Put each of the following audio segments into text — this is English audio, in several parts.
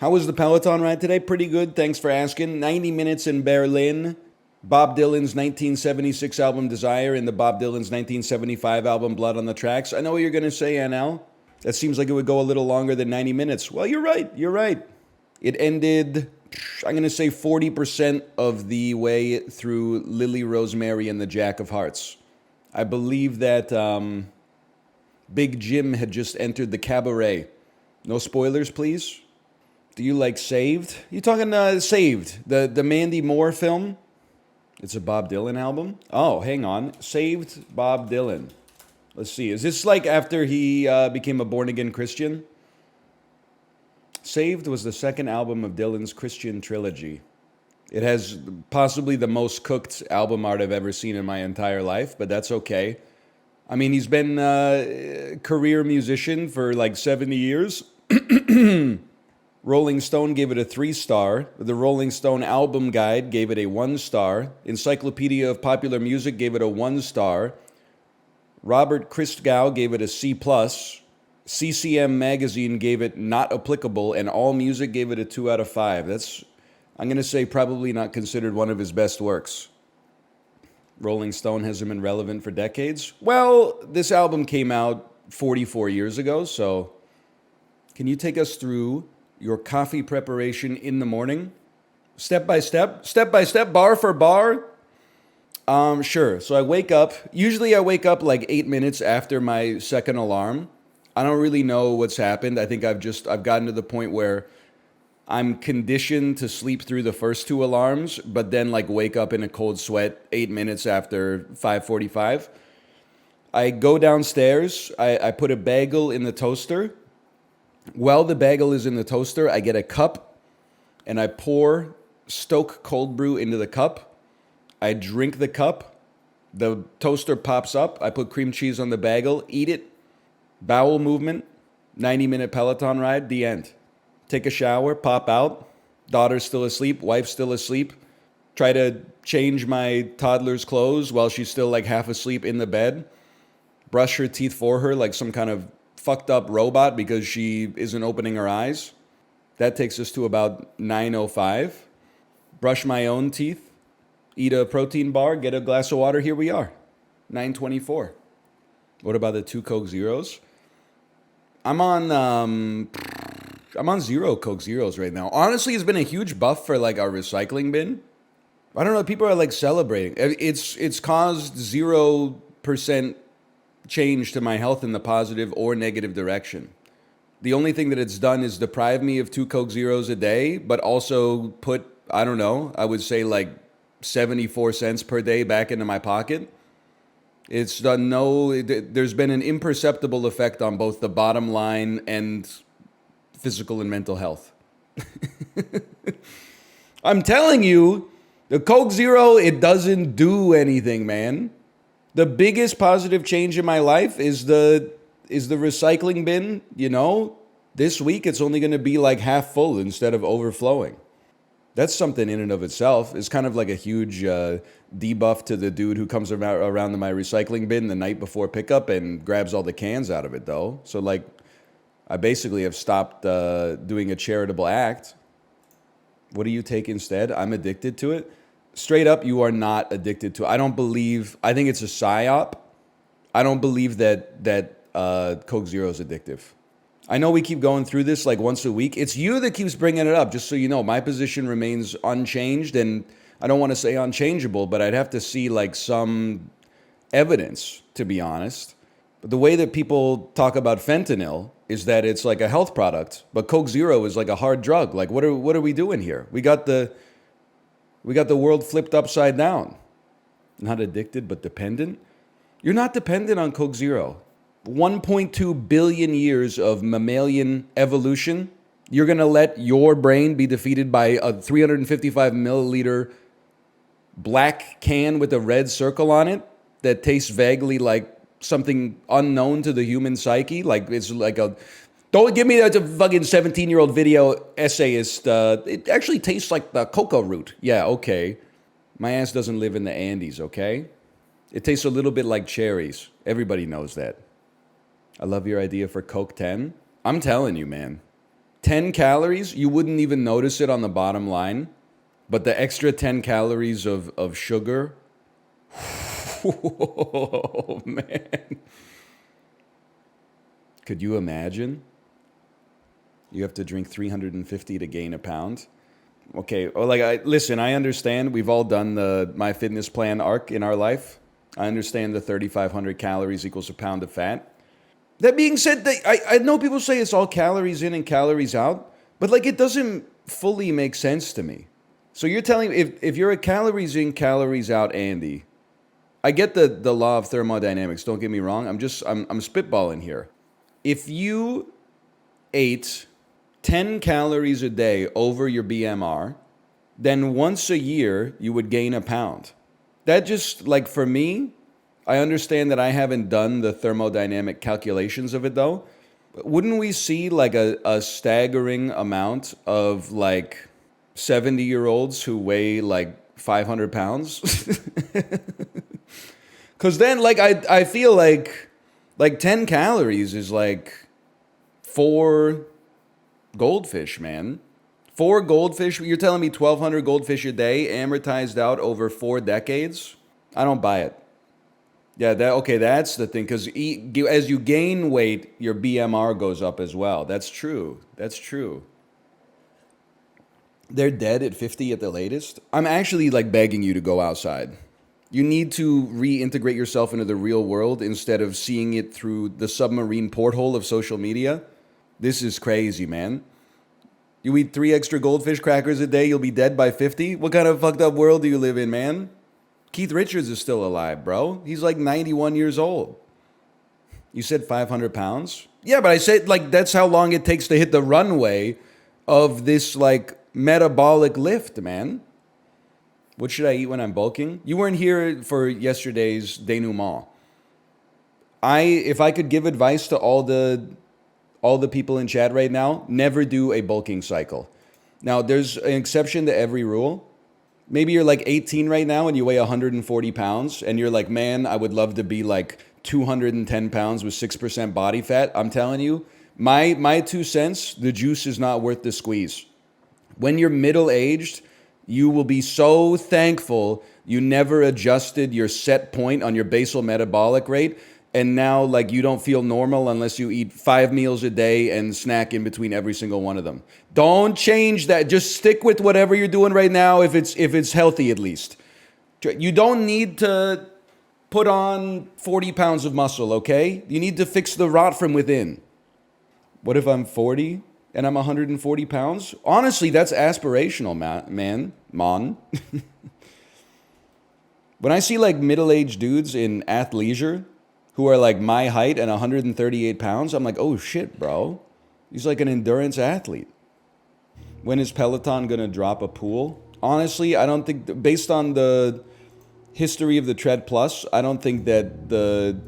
How was the Peloton ride today? Pretty good, thanks for asking. 90 minutes in Berlin. Bob Dylan's 1976 album Desire and the Bob Dylan's 1975 album Blood on the Tracks. I know what you're going to say, NL. That seems like it would go a little longer than 90 minutes. Well, you're right. It ended, I'm going to say 40% of the way through Lily Rosemary and the Jack of Hearts. I believe that Big Jim had just entered the cabaret. No spoilers, please. Do you like Saved? You talking Saved, the Mandy Moore film? It's a Bob Dylan album? Oh, hang on. Saved Bob Dylan. Let's see. Is this like after he became a born-again Christian? Saved was the second album of Dylan's Christian trilogy. It has possibly the most cooked album art I've ever seen in my entire life, but that's okay. I mean, he's been a career musician for like 70 years. Rolling Stone gave it a 3-star. The Rolling Stone Album Guide gave it a 1-star. Encyclopedia of Popular Music gave it a 1-star. Robert Christgau gave it a C+. CCM Magazine gave it not applicable, and All Music gave it a 2 out of 5. That's, I'm going to say, probably not considered one of his best works. Rolling Stone hasn't been relevant for decades. Well, this album came out 44 years ago, so can you take us through your coffee preparation in the morning? Step by step, bar for bar? Sure. So I wake up. Usually I wake up like 8 minutes after my second alarm. I don't really know what's happened. I think I've gotten to the point where I'm conditioned to sleep through the first 2 alarms, but then like wake up in a cold sweat 8 minutes after 5:45. I go downstairs. I put a bagel in the toaster. While the bagel is in the toaster, I get a cup and I pour Stoke cold brew into the cup. I drink the cup. The toaster pops up. I put cream cheese on the bagel, eat it. Bowel movement, 90-minute Peloton ride, the end. Take a shower, pop out. Daughter's still asleep, wife's still asleep. Try to change my toddler's clothes while she's still like half asleep in the bed. Brush her teeth for her like some kind of fucked up robot because she isn't opening her eyes. That takes us to about 9:05. Brush my own teeth. Eat a protein bar, get a glass of water. Here we are, 9:24. What about the 2 Coke Zeros? I'm on 0 Coke Zeros right now. Honestly, it's been a huge buff for like our recycling bin. I don't know. People are like celebrating. It's caused 0% change to my health in the positive or negative direction. The only thing that it's done is deprive me of 2 Coke Zeros a day, but also put, I don't know, I would say like 74 cents per day back into my pocket. It's done there's been an imperceptible effect on both the bottom line and physical and mental health. I'm telling you, the Coke Zero, it doesn't do anything, man. The biggest positive change in my life is the recycling bin, you know. This week it's only going to be like half full instead of overflowing. That's something in and of itself. It's kind of like a huge debuff to the dude who comes around to my recycling bin the night before pickup and grabs all the cans out of it, though. So, like, I basically have stopped doing a charitable act. What do you take instead? I'm addicted to it. Straight up, you are not addicted to it. I think it's a psyop. I don't believe that Coke Zero is addictive. I know we keep going through this like once a week. It's you that keeps bringing it up, just so you know. My position remains unchanged, and I don't want to say unchangeable, but I'd have to see like some evidence, to be honest. But the way that people talk about fentanyl is that it's like a health product, but Coke Zero is like a hard drug. Like, what are we doing here? We got the world flipped upside down. Not addicted, but dependent. You're not dependent on Coke Zero. 1.2 billion years of mammalian evolution. You're going to let your brain be defeated by a 355 milliliter black can with a red circle on it that tastes vaguely like something unknown to the human psyche? Like it's like a... Don't give me that fucking 17-year-old video essayist. It actually tastes like the cocoa root. Yeah, okay. My ass doesn't live in the Andes, okay? It tastes a little bit like cherries. Everybody knows that. I love your idea for Coke 10. I'm telling you, man. 10 calories, you wouldn't even notice it on the bottom line. But the extra 10 calories of sugar, oh, man. Could you imagine? You have to drink 350 to gain a pound. Okay, well, listen, I understand. We've all done the MyFitnessPal arc in our life. I understand the 3,500 calories equals a pound of fat. That being said, I know people say it's all calories in and calories out, but like it doesn't fully make sense to me. So you're telling me if you're a calories in, calories out Andy, I get the law of thermodynamics, don't get me wrong. I'm spitballing here. If you ate 10 calories a day over your BMR, then once a year you would gain a pound. That just, like, for me, I understand that I haven't done the thermodynamic calculations of it though. Wouldn't we see like a staggering amount of like 70-year-olds who weigh like 500 pounds? Because then like I feel like 10 calories is like 4 goldfish, man. 4 goldfish. You're telling me 1,200 goldfish a day amortized out over 4 decades? I don't buy it. Yeah, that's the thing. Because as you gain weight, your BMR goes up as well. That's true. They're dead at 50 at the latest. I'm actually like begging you to go outside. You need to reintegrate yourself into the real world instead of seeing it through the submarine porthole of social media. This is crazy, man. You eat 3 extra goldfish crackers a day, you'll be dead by 50? What kind of fucked up world do you live in, man? Keith Richards is still alive, bro. He's like 91 years old. You said 500 pounds? Yeah, but I said like that's how long it takes to hit the runway of this like metabolic lift, man. What should I eat when I'm bulking? You weren't here for yesterday's denouement. If I could give advice to all the people in chat right now, never do a bulking cycle. Now, there's an exception to every rule. Maybe you're like 18 right now and you weigh 140 pounds and you're like, man, I would love to be like 210 pounds with 6% body fat. I'm telling you, my 2 cents, the juice is not worth the squeeze. When you're middle-aged, you will be so thankful you never adjusted your set point on your basal metabolic rate. And now, like, you don't feel normal unless you eat 5 meals a day and snack in between every single one of them. Don't change that. Just stick with whatever you're doing right now if it's healthy at least. You don't need to put on 40 pounds of muscle, okay? You need to fix the rot from within. What if I'm 40 and I'm 140 pounds? Honestly, that's aspirational, man. When I see, like, middle-aged dudes in athleisure who are like my height and 138 pounds, I'm like, oh shit, bro. He's like an endurance athlete. When is Peloton gonna drop a pool? Honestly, I don't think, based on the history of the Tread Plus, I don't think that the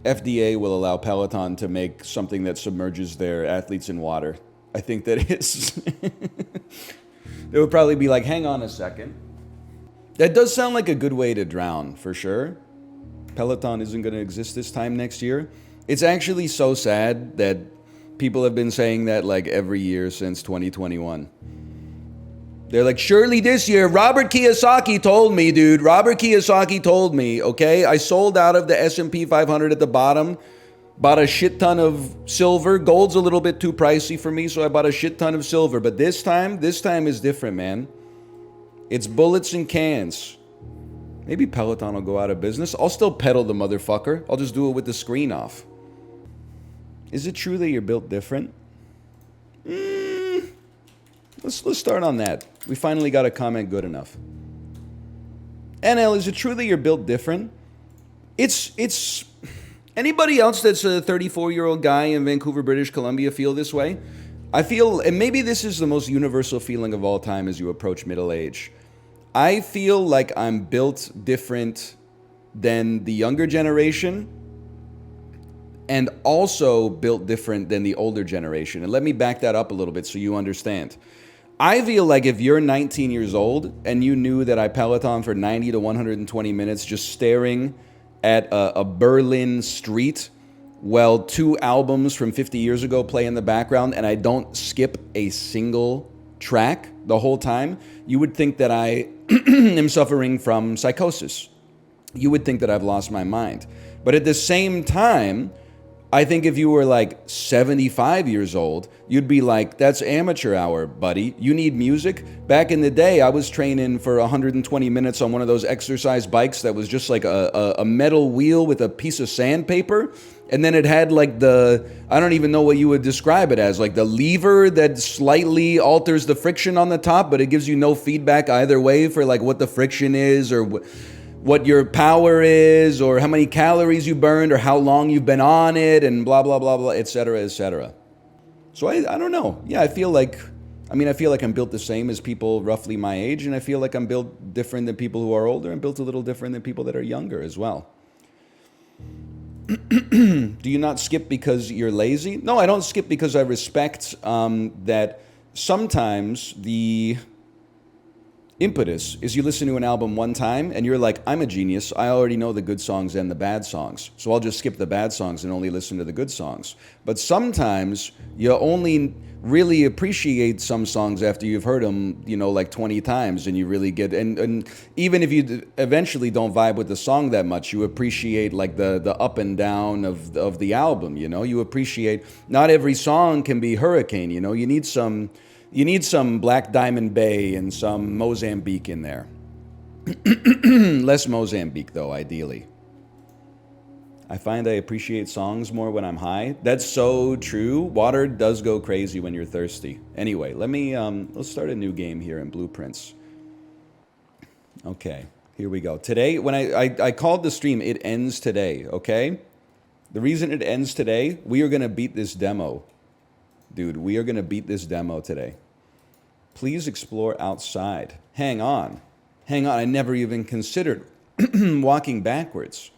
FDA will allow Peloton to make something that submerges their athletes in water. I think that it's... They would probably be like, hang on a second. That does sound like a good way to drown, for sure. Peloton isn't going to exist this time next year. It's actually so sad that people have been saying that like every year since 2021. They're like, surely this year, Robert Kiyosaki told me, dude. Robert Kiyosaki told me, okay? I sold out of the S&P 500 at the bottom, bought a shit ton of silver. Gold's a little bit too pricey for me, so I bought a shit ton of silver. But this time is different, man. It's bullets and cans. Maybe Peloton will go out of business. I'll still pedal the motherfucker. I'll just do it with the screen off. Is it true that you're built different? Let's start on that. We finally got a comment good enough. NL, is it true that you're built different? It's anybody else that's a 34-year-old guy in Vancouver, British Columbia feel this way? I feel, and maybe this is the most universal feeling of all time as you approach middle age. I feel like I'm built different than the younger generation and also built different than the older generation. And let me back that up a little bit so you understand. I feel like if you're 19 years old and you knew that I Peloton for 90 to 120 minutes just staring at a Berlin street while 2 albums from 50 years ago play in the background and I don't skip a single track the whole time, you would think that I am suffering from psychosis. You would think that I've lost my mind. But at the same time, I think if you were like 75 years old, you'd be like, that's amateur hour, buddy. You need music? Back in the day, I was training for 120 minutes on one of those exercise bikes that was just like a metal wheel with a piece of sandpaper. And then it had like I don't even know what you would describe it as, like the lever that slightly alters the friction on the top, but it gives you no feedback either way for like what the friction is or what your power is or how many calories you burned or how long you've been on it and blah, blah, blah, blah, et cetera, et cetera. So I don't know. Yeah, I feel like I'm built the same as people roughly my age, and I feel like I'm built different than people who are older and built a little different than people that are younger as well. Do you not skip because you're lazy? No, I don't skip because I respect that sometimes the impetus is you listen to an album one time and you're like, I'm a genius. I already know the good songs and the bad songs. So I'll just skip the bad songs and only listen to the good songs. But sometimes you only really appreciate some songs after you've heard them, like 20 times, and you really get, and even if you eventually don't vibe with the song that much, you appreciate like the up and down of the album, you appreciate, not every song can be Hurricane, you need some Black Diamond Bay and some Mozambique in there. Less Mozambique, though, ideally. I find I appreciate songs more when I'm high. That's so true. Water does go crazy when you're thirsty. Anyway, let's start a new game here in Blueprints. Okay, here we go. Today, when I called the stream, it ends today, okay? The reason it ends today, we are going to beat this demo. Dude, we are going to beat this demo today. Please explore outside. Hang on. I never even considered walking backwards.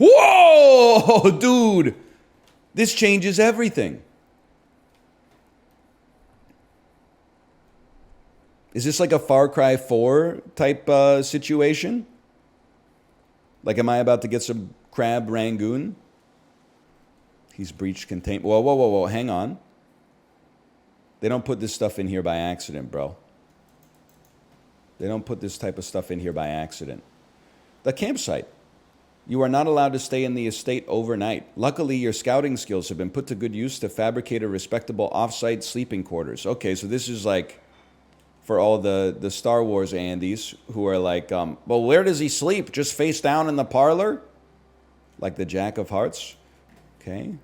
Whoa, dude. This changes everything. Is this like a Far Cry 4 type situation? Like, am I about to get some crab rangoon? He's breached containment. Whoa. Hang on. They don't put this stuff in here by accident, bro. They don't put this type of stuff in here by accident. The campsite. You are not allowed to stay in the estate overnight. Luckily, your scouting skills have been put to good use to fabricate a respectable off-site sleeping quarters. Okay, so this is like for all the Star Wars Andes who are like, well, where does he sleep? Just face down in the parlor? Like the Jack of Hearts? Okay.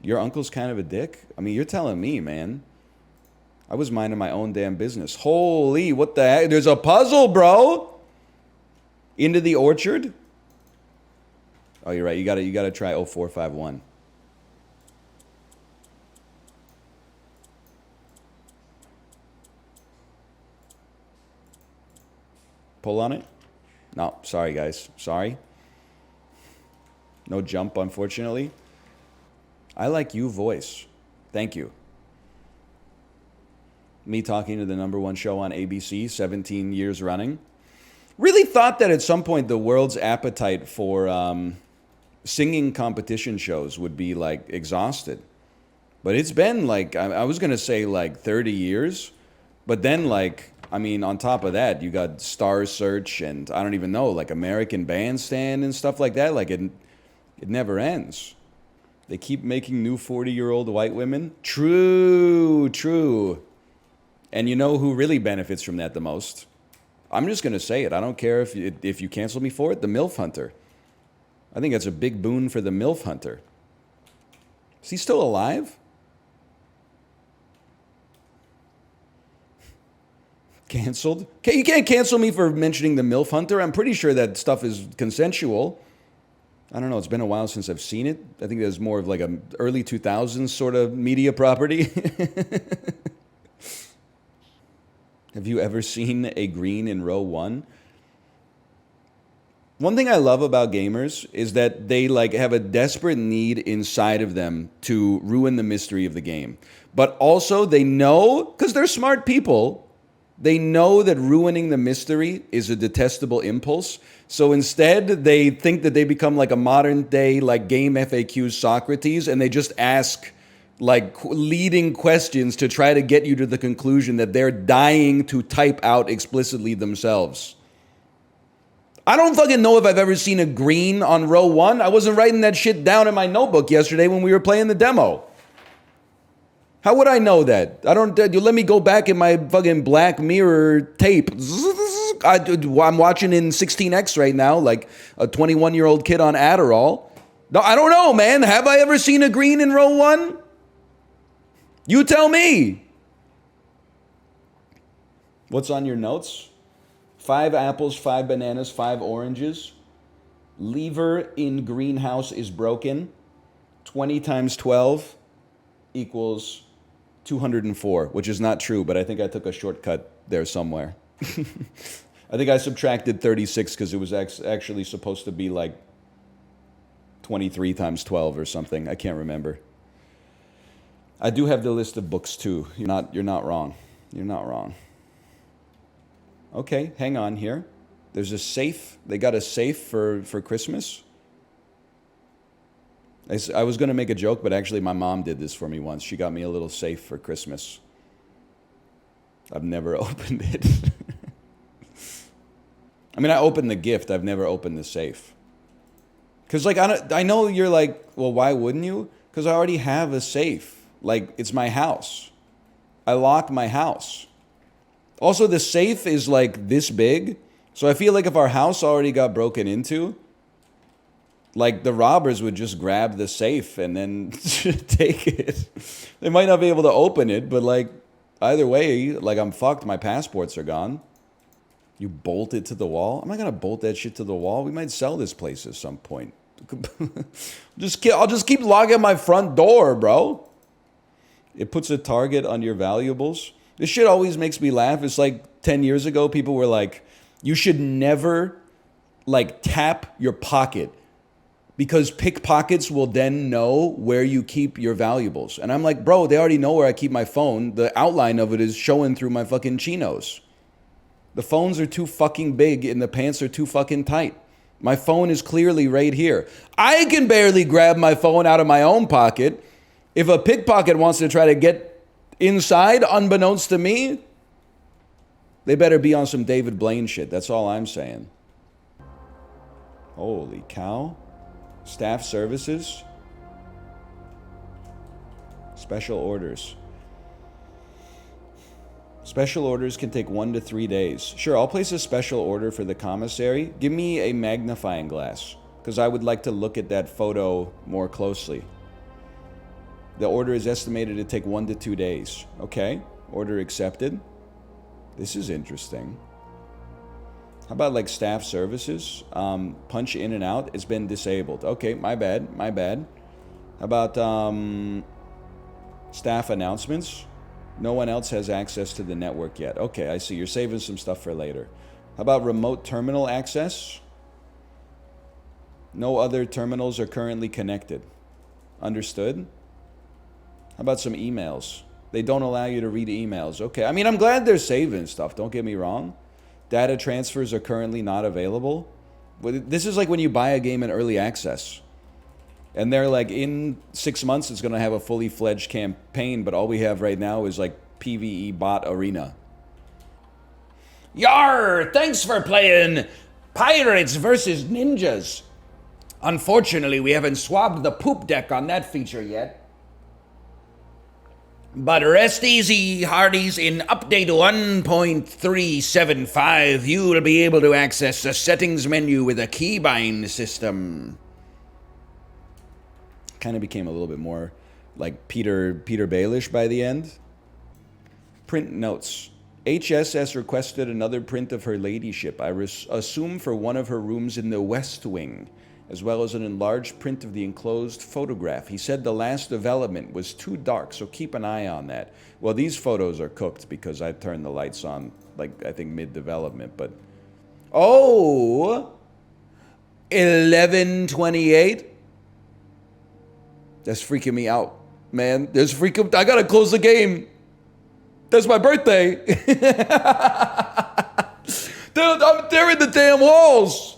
Your uncle's kind of a dick? I mean, you're telling me, man. I was minding my own damn business. Holy, what the heck? There's a puzzle, bro! Into the orchard? Oh, you're right. You gotta try 0451. Pull on it? No, sorry, guys. Sorry. No jump, unfortunately. I like you voice. Thank you. Me talking to the #1 show on ABC, 17 years running. Really thought that at some point the world's appetite for singing competition shows would be like exhausted. But it's been like, I was going to say like 30 years. But then like, I mean, on top of that, you got Star Search and I don't even know, like American Bandstand and stuff like that. Like it never ends. They keep making new 40-year-old white women. True. And you know who really benefits from that the most? I'm just going to say it. I don't care if you cancel me for it. The MILF Hunter. I think that's a big boon for the MILF Hunter. Is he still alive? Canceled? Okay, you can't cancel me for mentioning the MILF Hunter. I'm pretty sure that stuff is consensual. I don't know. It's been a while since I've seen it. I think there's more of like a early 2000s sort of media property. Have you ever seen a green in row 1? One thing I love about gamers is that they like have a desperate need inside of them to ruin the mystery of the game. But also they know, because they're smart people, They know that ruining the mystery is a detestable impulse. So instead, they think that they become like a modern day like GameFAQ Socrates, and they just ask like leading questions to try to get you to the conclusion that they're dying to type out explicitly themselves. I don't fucking know if I've ever seen a green on row 1. I wasn't writing that shit down in my notebook yesterday when we were playing the demo. How would I know that? You let me go back in my fucking Black Mirror tape. I'm watching in 16x right now, like a 21-year-old kid on Adderall. No, I don't know, man. Have I ever seen a green in row 1? You tell me. What's on your notes? 5 apples, 5 bananas, 5 oranges. Lever in greenhouse is broken. 20 times 12 equals 204, which is not true, but I think I took a shortcut there somewhere. I think I subtracted 36 because it was actually supposed to be like 23 times 12 or something. I can't remember. I do have the list of books too. You're not wrong. You're not wrong. Okay, hang on here. There's a safe. They got a safe for Christmas. I was going to make a joke, but actually my mom did this for me once. She got me a little safe for Christmas. I've never opened it. I mean, I opened the gift. I've never opened the safe. Because, like, I know you're like, well, why wouldn't you? Because I already have a safe. Like, it's my house. I lock my house. Also, the safe is, like, this big. So I feel like if our house already got broken into, like, the robbers would just grab the safe and then take it. They might not be able to open it, but, like, either way, like, I'm fucked. My passports are gone. You bolt it to the wall? I'm not going to bolt that shit to the wall. We might sell this place at some point. I'll just keep locking my front door, bro. It puts a target on your valuables. This shit always makes me laugh. It's like 10 years ago, people were like, you should never, like, tap your pocket because pickpockets will then know where you keep your valuables. And I'm like, bro, they already know where I keep my phone. The outline of it is showing through my fucking chinos. The phones are too fucking big and the pants are too fucking tight. My phone is clearly right here. I can barely grab my phone out of my own pocket. If a pickpocket wants to try to get inside, unbeknownst to me, they better be on some David Blaine shit. That's all I'm saying. Holy cow. Staff services. Special orders. Special orders can take 1 to 3 days. Sure, I'll place a special order for the commissary. Give me a magnifying glass, because I would like to look at that photo more closely. The order is estimated to take 1 to 2 days. Okay, order accepted. This is interesting. How about like staff services? Punch in and out. It's been disabled. Okay, my bad. How about staff announcements? No one else has access to the network yet. Okay, I see. You're saving some stuff for later. How about remote terminal access? No other terminals are currently connected. Understood? How about some emails? They don't allow you to read emails. Okay, I mean, I'm glad they're saving stuff. Don't get me wrong. Data transfers are currently not available. But this is like when you buy a game in early access. And they're like, in 6 months, it's going to have a fully fledged campaign, but all we have right now is like PvE bot arena. Yar! Thanks for playing Pirates versus Ninjas. Unfortunately, we haven't swabbed the poop deck on that feature yet. But rest easy, hearties. In update 1.375, you will be able to access the settings menu with a keybind system. Kind of became a little bit more like Peter Baelish by the end. Print notes. HSS requested another print of her ladyship. I assume for one of her rooms in the West Wing, as well as an enlarged print of the enclosed photograph. He said the last development was too dark, so keep an eye on that. Well, these photos are cooked because I turned the lights on, like, I think mid-development, but... Oh! 11:28? That's freaking me out, man. I gotta close the game. That's my birthday. Dude, I'm tearing the damn walls.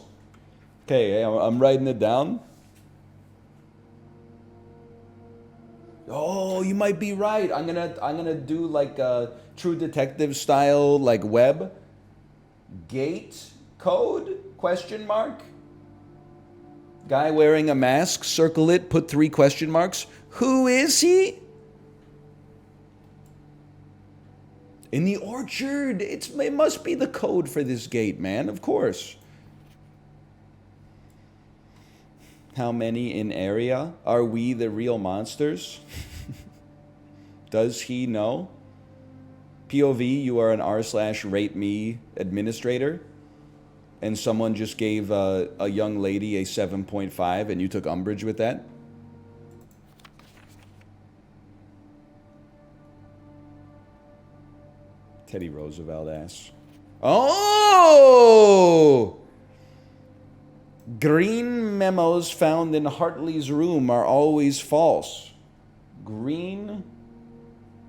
Okay, I'm writing it down. Oh, you might be right. I'm gonna do like a True Detective style, like web gate code question mark. Guy wearing a mask. Circle it. Put 3 question marks. Who is he? In the orchard. It must be the code for this gate, man. Of course. How many in area? Are we the real monsters? Does he know? POV, you are an r/rate me administrator, and someone just gave a young lady a 7.5 and you took umbrage with that? Teddy Roosevelt asks. Oh! Green memos found in Hartley's room are always false. Green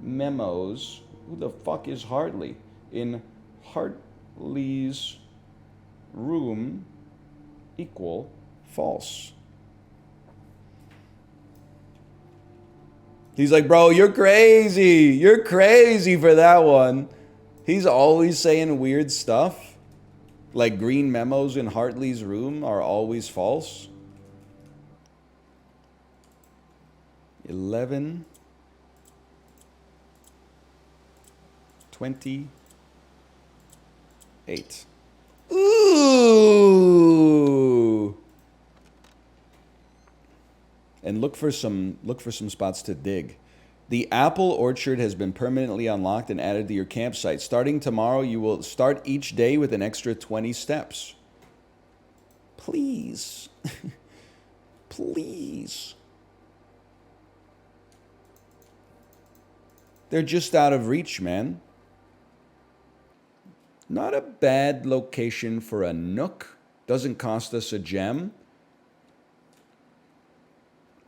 memos. Who the fuck is Hartley? In Hartley's room equal false. He's like, bro, you're crazy. You're crazy for that one. He's always saying weird stuff. Like green memos in Hartley's room are always false. 11, 28. Ooh. And look for some spots to dig. The apple orchard has been permanently unlocked and added to your campsite. Starting tomorrow, you will start each day with an extra 20 steps. Please. Please. They're just out of reach, man. Not a bad location for a nook. Doesn't cost us a gem.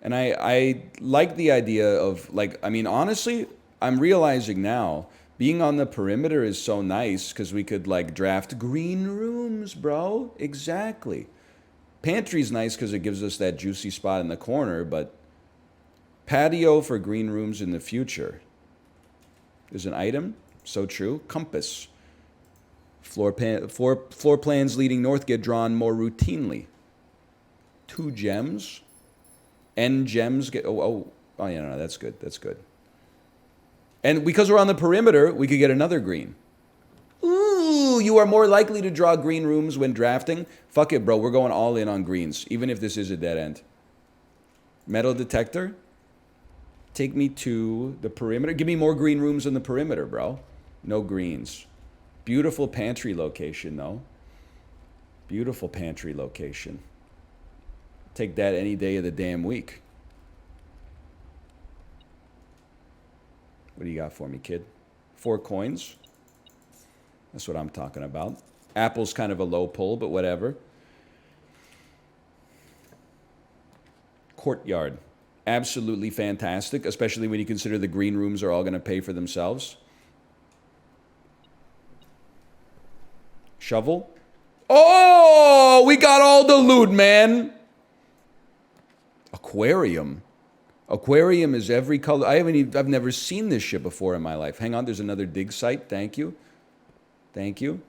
And I like the idea of, like, I mean, honestly, I'm realizing now, being on the perimeter is so nice because we could, like, draft green rooms, bro. Exactly. Pantry's nice because it gives us that juicy spot in the corner, but patio for green rooms in the future is an item. So true. Compass. Floor plans leading north get drawn more routinely. 2 gems. N gems get... Oh, yeah, no, that's good. That's good. And because we're on the perimeter, we could get another green. Ooh, you are more likely to draw green rooms when drafting. Fuck it, bro. We're going all in on greens, even if this is a dead end. Metal detector. Take me to the perimeter. Give me more green rooms on the perimeter, bro. No greens. Beautiful pantry location, though. Beautiful pantry location. Take that any day of the damn week. What do you got for me, kid? 4 coins. That's what I'm talking about. Apple's kind of a low pull, but whatever. Courtyard. Absolutely fantastic, especially when you consider the green rooms are all going to pay for themselves. Shovel. Oh, we got all the loot, man. Aquarium. Aquarium is every color. I've never seen this shit before in my life. Hang on, there's another dig site. Thank you. Thank you.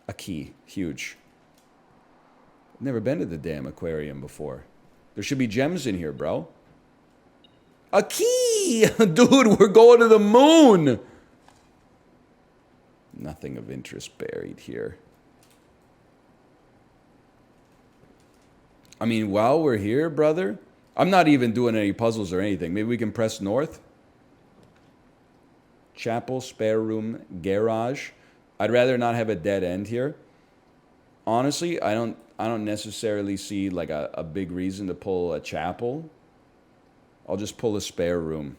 A key. Huge. Never been to the damn aquarium before. There should be gems in here, bro. A key! Dude, we're going to the moon! Nothing of interest buried here. I mean, while we're here, brother, I'm not even doing any puzzles or anything. Maybe we can press north. Chapel, spare room, garage. I'd rather not have a dead end here. Honestly, I don't necessarily see like a big reason to pull a chapel. I'll just pull a spare room.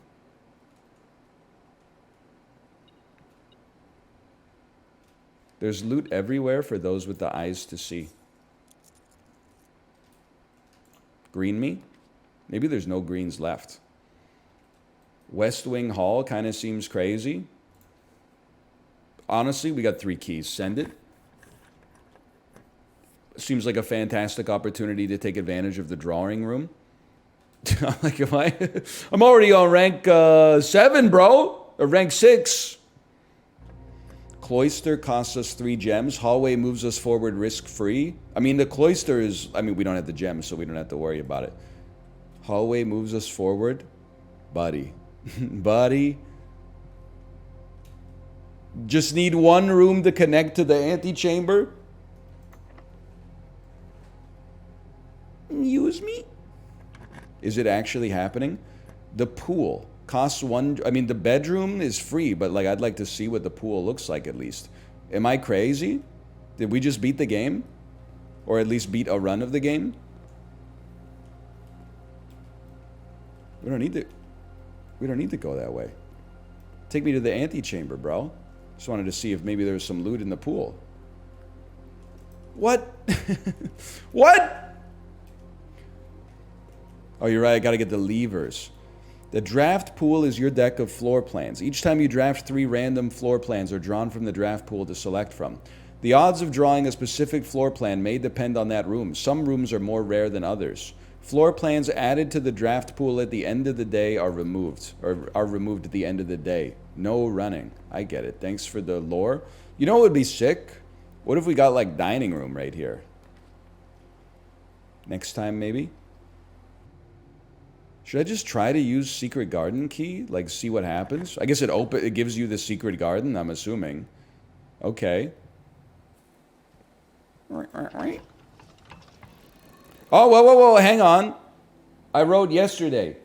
There's loot everywhere for those with the eyes to see. Green me? Maybe there's no greens left. West Wing Hall kind of seems crazy. Honestly, we got 3 keys. Send it. Seems like a fantastic opportunity to take advantage of the drawing room. Like, I'm already on rank 7, bro. Or rank 6. Cloister costs us 3 gems. Hallway moves us forward risk-free. I mean, the cloister is... I mean, we don't have the gems, so we don't have to worry about it. Hallway moves us forward. Buddy. Buddy. Just need 1 room to connect to the antechamber. Use me? Is it actually happening? The pool costs 1... I mean, the bedroom is free, but like, I'd like to see what the pool looks like at least. Am I crazy? Did we just beat the game? Or at least beat a run of the game? We don't need to go that way. Take me to the antechamber, bro. Just wanted to see if maybe there was some loot in the pool. What? What? Oh, you're right. I got to get the levers. The draft pool is your deck of floor plans. Each time you draft 3 random floor plans are drawn from the draft pool to select from. The odds of drawing a specific floor plan may depend on that room. Some rooms are more rare than others. Floor plans added to the draft pool at the end of the day are removed, or are removed at the end of the day. No running. I get it. Thanks for the lore. You know what would be sick? What if we got like dining room right here? Next time, maybe? Should I just try to use secret garden key? Like, see what happens? I guess it gives you the secret garden, I'm assuming. Okay. Oh, whoa, hang on. I wrote yesterday.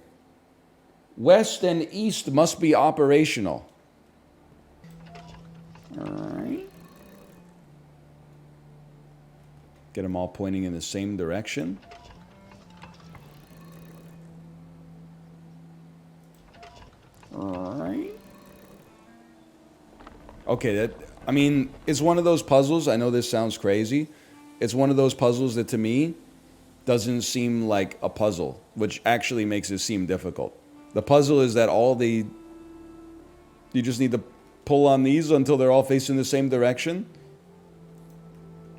West and east must be operational. Alright. Get them all pointing in the same direction. Alright. Okay, I mean, it's one of those puzzles. I know this sounds crazy. It's one of those puzzles that to me doesn't seem like a puzzle, which actually makes it seem difficult. The puzzle is that you just need to pull on these until they're all facing the same direction.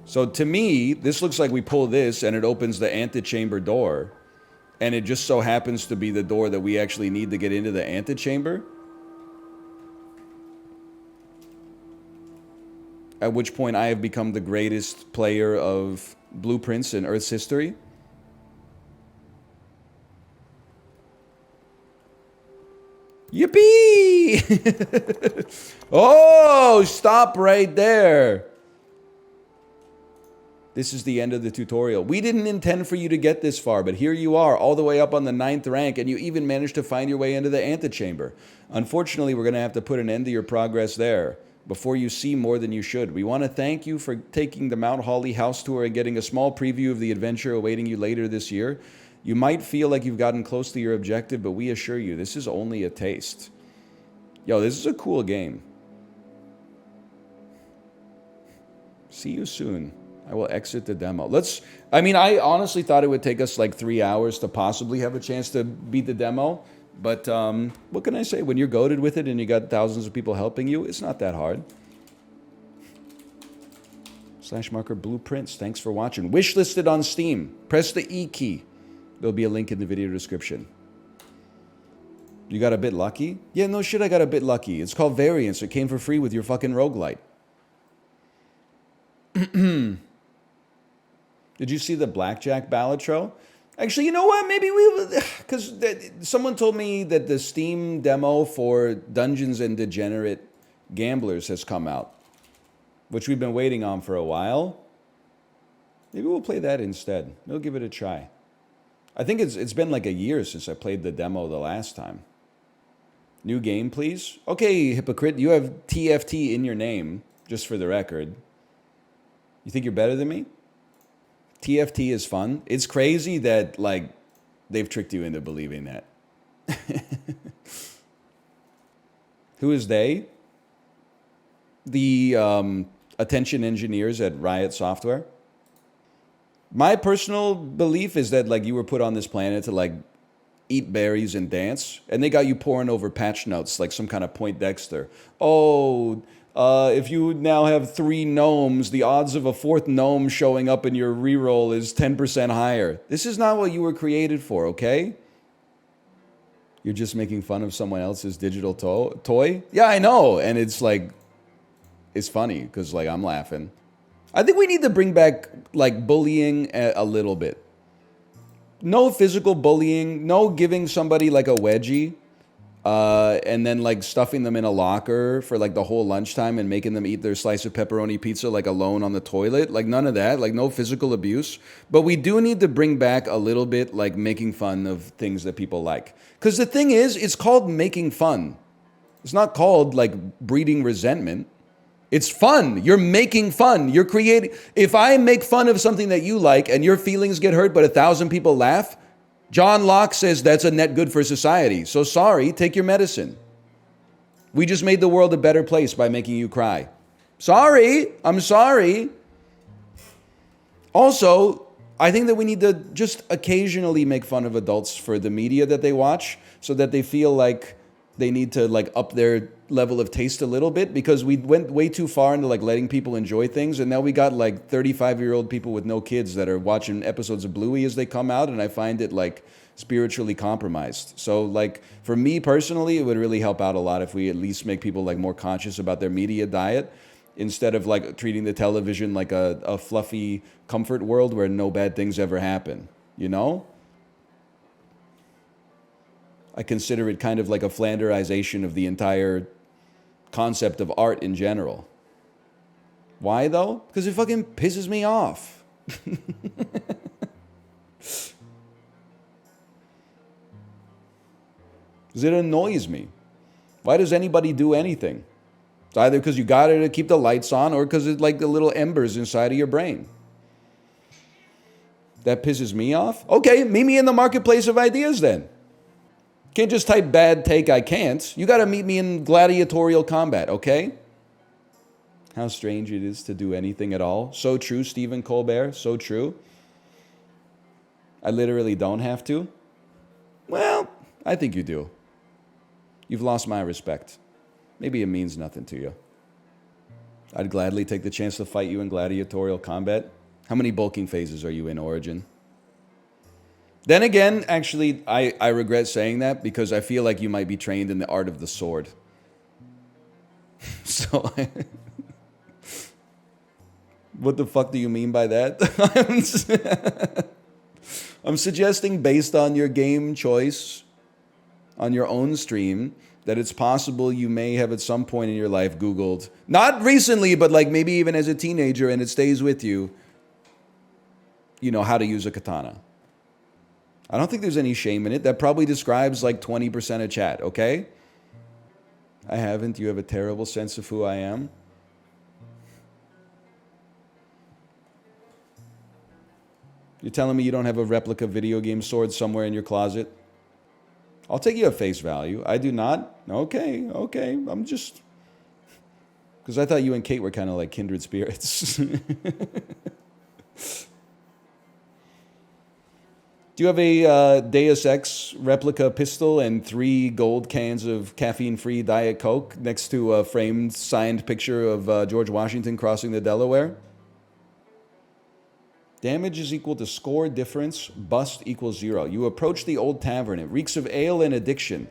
So to me, this looks like we pull this and it opens the antechamber door. And it just so happens to be the door that we actually need to get into the antechamber. At which point I have become the greatest player of blueprints in Earth's history. Yippee! Oh, stop right there. This is the end of the tutorial. We didn't intend for you to get this far, but here you are, all the way up on the 9th rank, and you even managed to find your way into the antechamber. Unfortunately, we're going to have to put an end to your progress there before you see more than you should. We want to thank you for taking the Mount Holly house tour and getting a small preview of the adventure awaiting you later this year. You might feel like you've gotten close to your objective, but we assure you, this is only a taste. Yo, this is a cool game. See you soon. I will exit the demo. I honestly thought it would take us like 3 hours to possibly have a chance to beat the demo. But what can I say? When you're goated with it and you got thousands of people helping you, it's not that hard. /marker blueprints. Thanks for watching. Wishlisted on Steam. Press the E key. There'll be a link in the video description. You got a bit lucky? Yeah, no shit, I got a bit lucky. It's called Variance. It came for free with your fucking roguelite. Did you see the Blackjack Balatro? Actually, you know what? Maybe because someone told me that the Steam demo for Dungeons and Degenerate Gamblers has come out, which we've been waiting on for a while. Maybe we'll play that instead. We'll give it a try. I think it's been like a year since I played the demo the last time. New game, please. Okay, hypocrite, you have TFT in your name, just for the record. You think you're better than me? TFT is fun. It's crazy that, like, they've tricked you into believing that. Who is they? The attention engineers at Riot Software. My personal belief is that, like, you were put on this planet to, like, eat berries and dance, and they got you pouring over patch notes like some kind of Point Dexter. Oh, if you now have 3 gnomes, the odds of a 4th gnome showing up in your reroll is 10% higher. This is not what you were created for, okay? You're just making fun of someone else's digital toy? Yeah, I know, and it's like, it's funny, because like, I'm laughing. I think we need to bring back like bullying a little bit. No physical bullying, no giving somebody like a wedgie, and then like stuffing them in a locker for like the whole lunchtime and making them eat their slice of pepperoni pizza like alone on the toilet. Like none of that, like no physical abuse. But we do need to bring back a little bit like making fun of things that people like. Because the thing is, it's called making fun. It's not called like breeding resentment. It's fun. You're making fun. You're creating. If I make fun of something that you like and your feelings get hurt but 1,000 people laugh, John Locke says that's a net good for society. So sorry, take your medicine. We just made the world a better place by making you cry. Sorry, I'm sorry. Also, I think that we need to just occasionally make fun of adults for the media that they watch so that they feel like they need to like up their level of taste a little bit, because we went way too far into like letting people enjoy things, and now we got like 35-year-old people with no kids that are watching episodes of Bluey as they come out, and I find it like spiritually compromised. So like for me personally, it would really help out a lot if we at least make people like more conscious about their media diet, instead of like treating the television like a fluffy comfort world where no bad things ever happen, you know? I consider it kind of like a Flanderization of the entire concept of art in general. Why though? Because it fucking pisses me off. Because it annoys me. Why does anybody do anything? It's either because you got it to keep the lights on, or because it's like the little embers inside of your brain. That pisses me off? Okay, meet me in the marketplace of ideas then. Can't just type bad take, I can't. You got to meet me in gladiatorial combat, okay? How strange it is to do anything at all. So true, Stephen Colbert, so true. I literally don't have to. Well, I think you do. You've lost my respect. Maybe it means nothing to you. I'd gladly take the chance to fight you in gladiatorial combat. How many bulking phases are you in, Origin? Then again, actually, I regret saying that, because I feel like you might be trained in the art of the sword. So, what the fuck do you mean by that? I'm suggesting, based on your game choice on your own stream, that it's possible you may have at some point in your life Googled, not recently, but like maybe even as a teenager, and it stays with you, you know, how to use a katana. I don't think there's any shame in it. That probably describes like 20% of chat, okay? I haven't. You have a terrible sense of who I am. You're telling me you don't have a replica video game sword somewhere in your closet? I'll take you at face value. I do not? Okay. I'm just... Because I thought you and Kate were kind of like kindred spirits. Do you have a Deus Ex replica pistol and 3 gold cans of caffeine-free Diet Coke next to a framed, signed picture of George Washington crossing the Delaware? Damage is equal to score difference, bust equals 0. You approach the old tavern. It reeks of ale and addiction.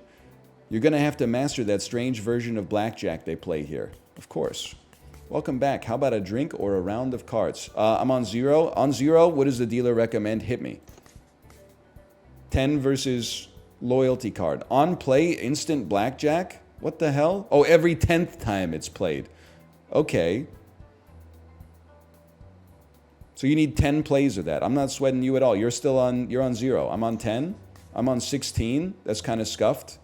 You're going to have to master that strange version of blackjack they play here. Of course. Welcome back. How about a drink or a round of cards? I'm on 0. On 0, what does the dealer recommend? Hit me. 10 versus loyalty card. On play, instant blackjack? What the hell? Oh, every 10th time it's played. Okay. So you need 10 plays of that. I'm not sweating you at all. You're on 0. I'm on 10. I'm on 16. That's kind of scuffed.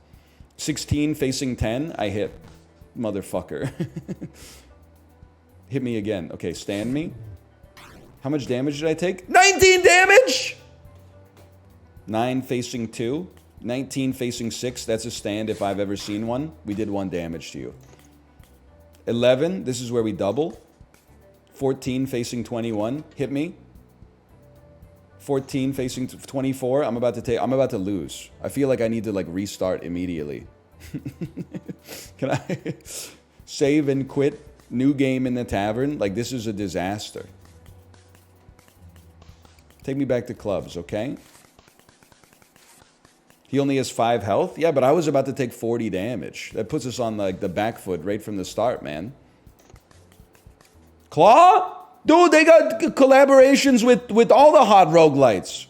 16 facing 10. I hit. Motherfucker. Hit me again. Okay, stand me. How much damage did I take? 19 damage! 9 facing 2. 19 facing 6. That's a stand if I've ever seen one. We did 1 damage to you. 11. This is where we double. 14 facing 21. Hit me. 14 facing 24. I'm about to lose. I feel like I need to like restart immediately. Can I save and quit? New game in the tavern? Like, this is a disaster. Take me back to clubs, okay? He only has 5 health? Yeah, but I was about to take 40 damage. That puts us on like the back foot right from the start, man. Claw? Dude, they got collaborations with all the hot roguelites.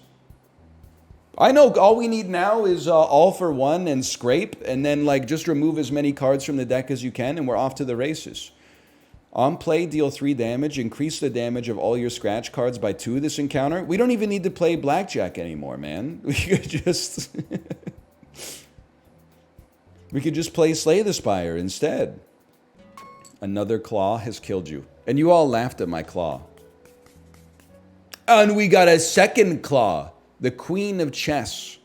I know all we need now is all for one and scrape, and then like just remove as many cards from the deck as you can, and we're off to the races. On play, deal 3 damage. Increase the damage of all your scratch cards by 2 this encounter. We don't even need to play blackjack anymore, man. We could just... we could just play Slay the Spire instead. Another claw has killed you. And you all laughed at my claw. And we got a second claw. The Queen of Chess.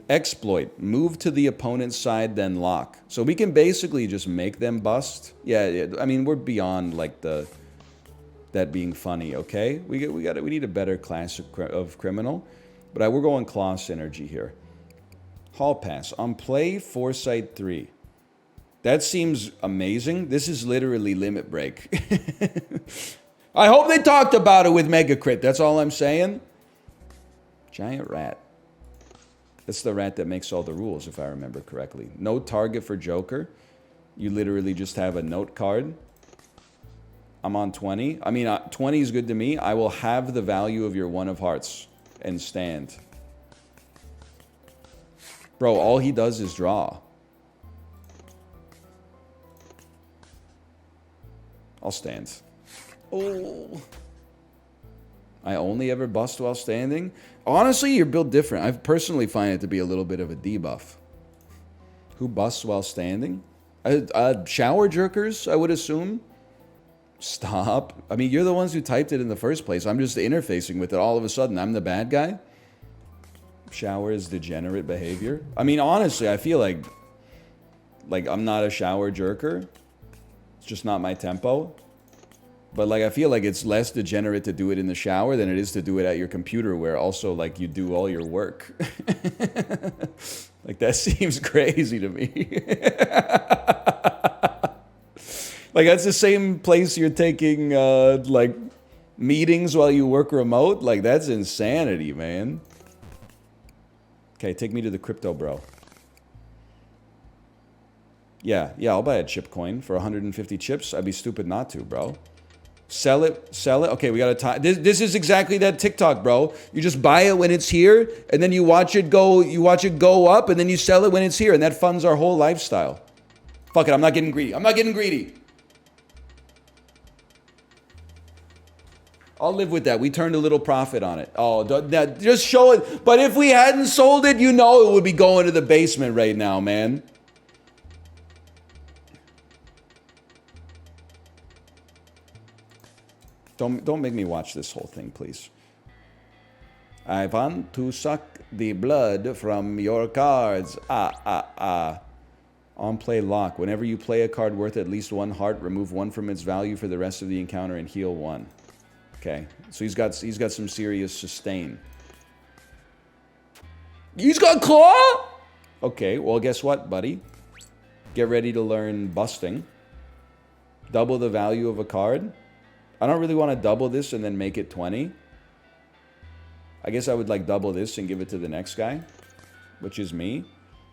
Exploit. Move to the opponent's side, then lock. So we can basically just make them bust. Yeah, I mean, we're beyond like that being funny, okay? We need a better class of criminal. But we're going claw synergy here. Hall pass. On play, Foresight 3. That seems amazing. This is literally limit break. I hope they talked about it with Mega Crit. That's all I'm saying. Giant rat. That's the rat that makes all the rules, if I remember correctly. No target for Joker. You literally just have a note card. I'm on 20. I mean, 20 is good to me. I will have the value of your 1 of hearts and stand. Bro, all he does is draw. I'll stand. Oh. I only ever bust while standing? Honestly, you're built different. I personally find it to be a little bit of a debuff. Who busts while standing? Shower jerkers, I would assume. Stop. I mean, you're the ones who typed it in the first place. I'm just interfacing with it. All of a sudden, I'm the bad guy? Shower is degenerate behavior. I mean, honestly, I feel like I'm not a shower jerker. It's just not my tempo. But like, I feel like it's less degenerate to do it in the shower than it is to do it at your computer, where also like you do all your work. Like, that seems crazy to me. Like, that's the same place you're taking like meetings while you work remote. Like, that's insanity, man. Okay, take me to the crypto, bro. Yeah, I'll buy a chip coin for 150 chips. I'd be stupid not to, bro. Sell it. Okay, we got to time. This is exactly that TikTok, bro. You just buy it when it's here, and then you watch it go up, and then you sell it when it's here, and that funds our whole lifestyle. Fuck it, I'm not getting greedy. I'll live with that. We turned a little profit on it. Oh, just show it. But if we hadn't sold it, you know it would be going to the basement right now, man. Don't make me watch this whole thing, please. I want to suck the blood from your cards. On play lock. Whenever you play a card worth at least 1 heart, remove 1 from its value for the rest of the encounter and heal 1. Okay, so he's got some serious sustain. He's got claw? Okay, well, guess what, buddy? Get ready to learn busting. Double the value of a card. I don't really want to double this and then make it 20. I guess I would like double this and give it to the next guy, which is me.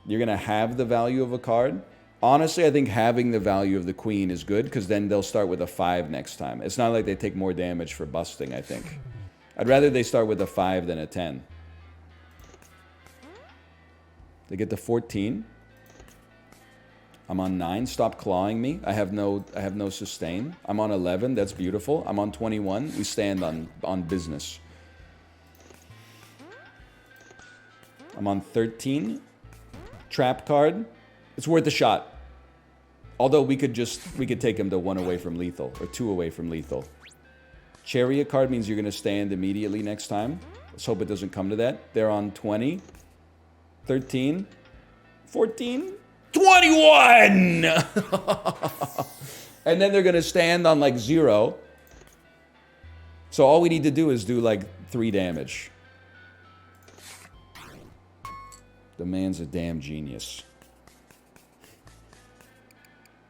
You're going to have the value of a card. Honestly, I think having the value of the queen is good, because then they'll start with a 5 next time. It's not like they take more damage for busting, I think. I'd rather they start with a 5 than a 10. They get to 14. I'm on 9. Stop clawing me. I have no sustain. I'm on 11. That's beautiful. I'm on 21. We stand on business. I'm on 13. Trap card. It's worth a shot. Although we could take him to 1 away from lethal, or 2 away from lethal. Chariot card means you're going to stand immediately next time. Let's hope it doesn't come to that. They're on 20. 13. 14. 21! And then they're going to stand on like 0. So all we need to do is do like 3 damage. The man's a damn genius.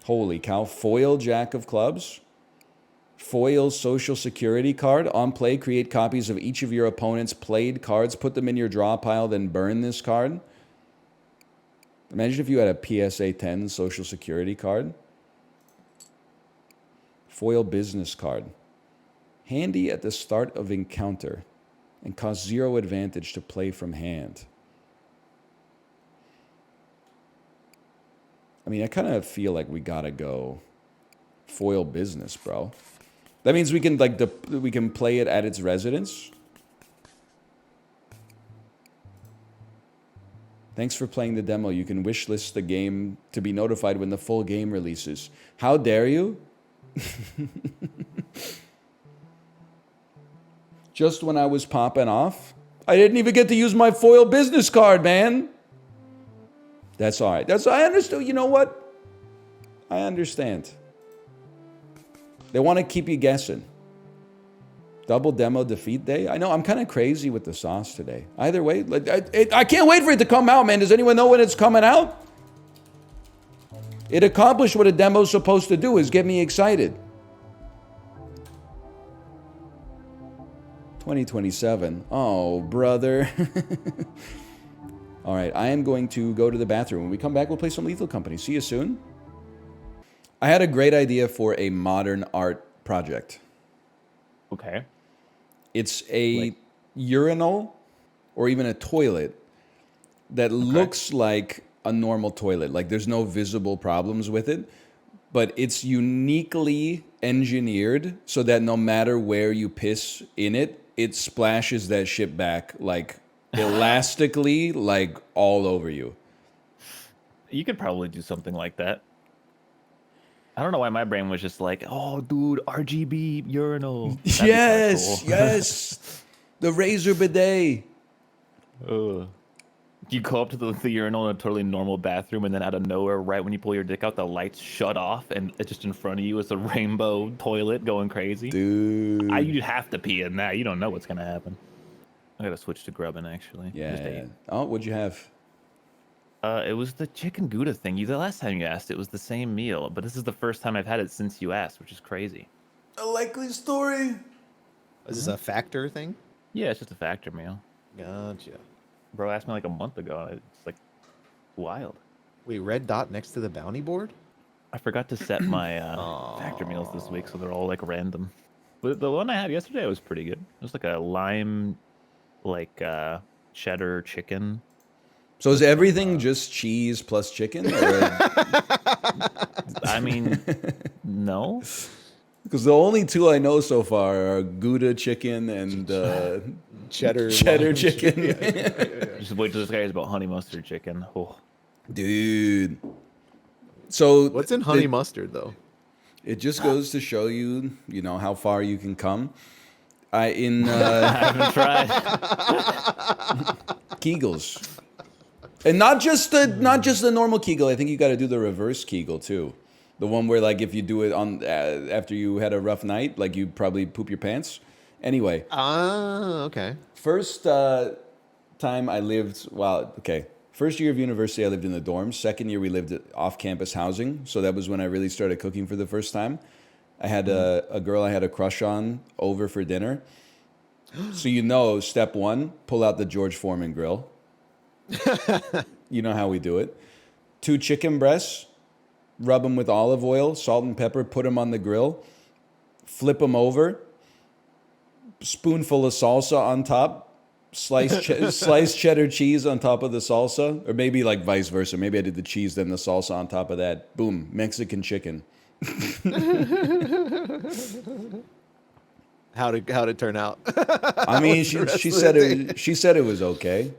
Holy cow. Foil Jack of Clubs. Foil Social Security card. On play, create copies of each of your opponent's played cards. Put them in your draw pile, then burn this card. Imagine if you had a PSA 10 Social Security card. Foil Business card. Handy at the start of encounter and costs 0 advantage to play from hand. I mean, I kind of feel like we gotta go Foil Business, bro. That means we can we can play it at its residence. Thanks for playing the demo. You can wishlist the game to be notified when the full game releases. How dare you? Just when I was popping off, I didn't even get to use my Foil Business card, man. That's all right. I understand. You know what? I understand. They want to keep you guessing. Double demo defeat day. I know I'm kind of crazy with the sauce today. Either way, I can't wait for it to come out, man. Does anyone know when it's coming out? It accomplished what a demo's supposed to do, is get me excited. 2027. Oh, brother. All right, I am going to go to the bathroom. When we come back, we'll play some Lethal Company. See you soon. I had a great idea for a modern art project. Okay. It's a urinal or even a toilet that looks like a normal toilet. Like there's no visible problems with it, but it's uniquely engineered so that no matter where you piss in it, it splashes that shit back like elastically, like all over you. You could probably do something like that. I don't know why my brain was just like, oh, dude, RGB urinal. Yes, cool. yes. The razor bidet. You go up to the urinal in a totally normal bathroom, and then out of nowhere, right when you pull your dick out, the lights shut off, and it's just in front of you is a rainbow toilet going crazy. Dude. You'd have to pee in that. You don't know what's going to happen. I got to switch to grubbing, actually. Yeah. Oh, what'd you have? It was the chicken Gouda thing. The last time you asked, it was the same meal, but this is the first time I've had it since you asked, which is crazy. A likely story. Is this a factor thing? Yeah, it's just a factor meal. Gotcha. Bro asked me like a month ago. It's like wild. Wait, red dot next to the bounty board? I forgot to set my factor meals this week, so they're all like random. But the one I had yesterday was pretty good. It was like a lime, cheddar chicken. So is everything just cheese plus chicken? Or... I mean, no. Because the only two I know so far are Gouda chicken and cheddar chicken. Yeah. Just wait till this guy hears about honey mustard chicken. Oh. Dude. So what's in honey mustard though? It just goes to show you, how far you can come. I haven't tried. Kegels. And not just the normal Kegel. I think you got to do the reverse Kegel too. The one where if you do it on after you had a rough night, you probably poop your pants. Anyway. Okay. First time I lived, first year of university I lived in the dorms. Second year we lived at off-campus housing. So that was when I really started cooking for the first time. I had a girl I had a crush on over for dinner. So step one, pull out the George Foreman grill. You know how we do it. 2 chicken breasts, rub them with olive oil, salt and pepper, put them on the grill, flip them over, spoonful of salsa on top, sliced cheddar cheese on top of the salsa, or maybe vice versa. Maybe I did the cheese, then the salsa on top of that. Boom, Mexican chicken. How'd it turn out? I mean, she said it was okay.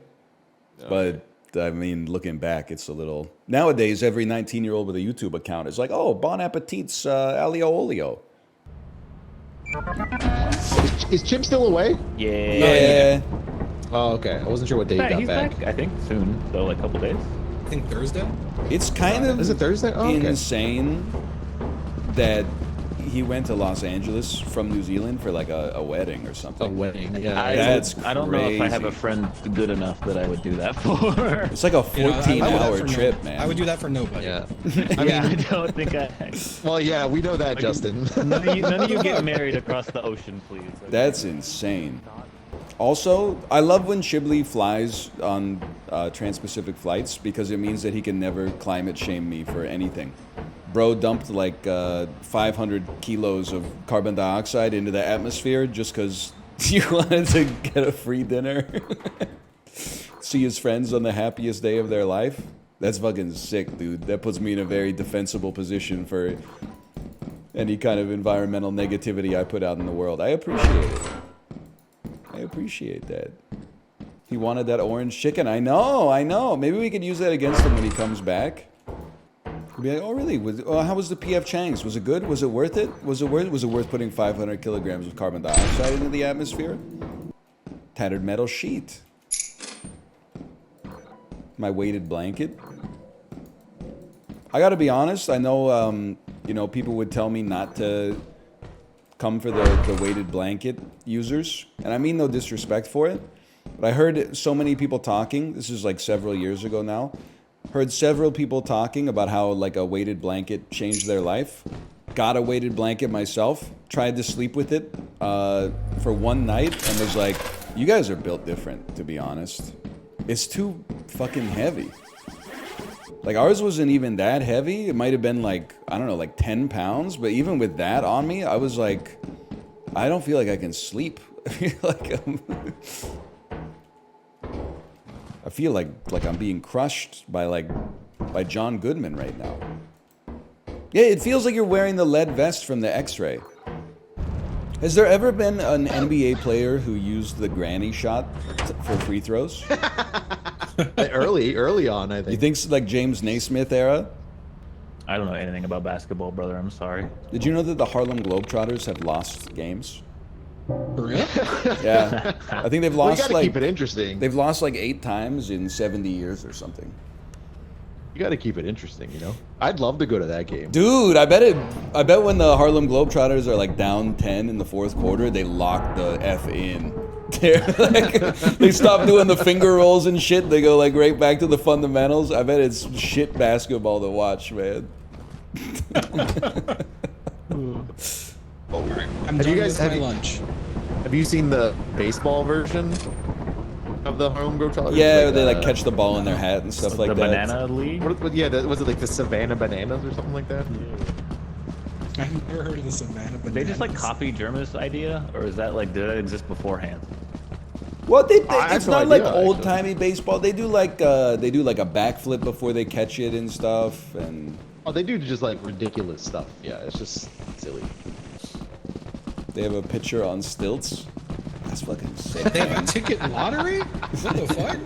But, I mean, looking back, it's a little... Nowadays, every 19-year-old with a YouTube account is like, oh, bon appetit's alio olio. Is Chip still away? Yeah. Oh, okay. I wasn't sure what day he got he's back. I think soon, though, a couple days. I think Thursday? It's kind of Is it Thursday? Oh, okay. insane that he went to Los Angeles from New Zealand for like a wedding or A something. wedding. Yeah. I don't know if I have a crazy. friend good enough that I would do that for. It's like a You know, I would do that 14-hour for trip, man. I would do that for nobody. Yeah. I don't think I. Well, yeah, we know that, Justin. None of you get married across the ocean, please. Okay? That's insane. Also, I love when Chibli flies on trans-Pacific flights because it means that he can never climate shame me for anything. Bro dumped like 500 kilos of carbon dioxide into the atmosphere just because he wanted to get a free dinner. See his friends on the happiest day of their life. That's fucking sick, dude. That puts me in a very defensible position for any kind of environmental negativity I put out in the world. I appreciate it. I appreciate that. He wanted that orange chicken. I know. Maybe we could use that against him when he comes back. He'd be like, oh really? How was the PF Chang's? Was it good? Was it worth it? Was it worth putting 500 kilograms of carbon dioxide into the atmosphere? Tattered metal sheet. My weighted blanket. I gotta be honest, I know, you know, people would tell me not to come for the weighted blanket users, and I mean no disrespect for it, but I heard so many people talking, this is like several years ago now, heard several people talking about how like a weighted blanket changed their life. Got a weighted blanket myself, tried to sleep with it for one night, and was like, you guys are built different, to be honest. It's too fucking heavy. Like, ours wasn't even that heavy. It might have been like, I don't know, like 10 pounds. But even with that on me, I was like, I don't feel like I can sleep. I feel like I'm being crushed by John Goodman right now. Yeah, it feels like you're wearing the lead vest from the X-ray. Has there ever been an NBA player who used the granny shot for free throws? early on, I think. You think it's like James Naismith era? I don't know anything about basketball, brother. I'm sorry. Did you know that the Harlem Globetrotters have lost games? For real? Yeah, I think they've Well, you lost gotta keep it interesting. they've lost like 8 times in 70 years or something. You gotta keep it interesting, you know? I'd love to go to that game. Dude, I bet when the Harlem Globetrotters are like down 10 in the 4th quarter, they lock the F in. They're like, they stop doing the finger rolls and shit. They go like right back to the fundamentals. I bet it's shit basketball to watch, man. Alright, I'm Have done you guys- with my have you- lunch. Have you seen the baseball version of the Harlem Globetrotters? Yeah, they like catch the ball in their hat and stuff like the that. Banana League. Was it like the Savannah Bananas or something like that? I've never heard of the Savannah Bananas. Did they just like copy Jerma's idea, or is that like did that exist beforehand? Well, I have it's no not like idea, old timey baseball. They do like a backflip before they catch it and stuff, and Oh, they do just like ridiculous stuff. Yeah, it's just silly. they have a pitcher on stilts. That's fucking sick. They have a ticket lottery? What the fuck?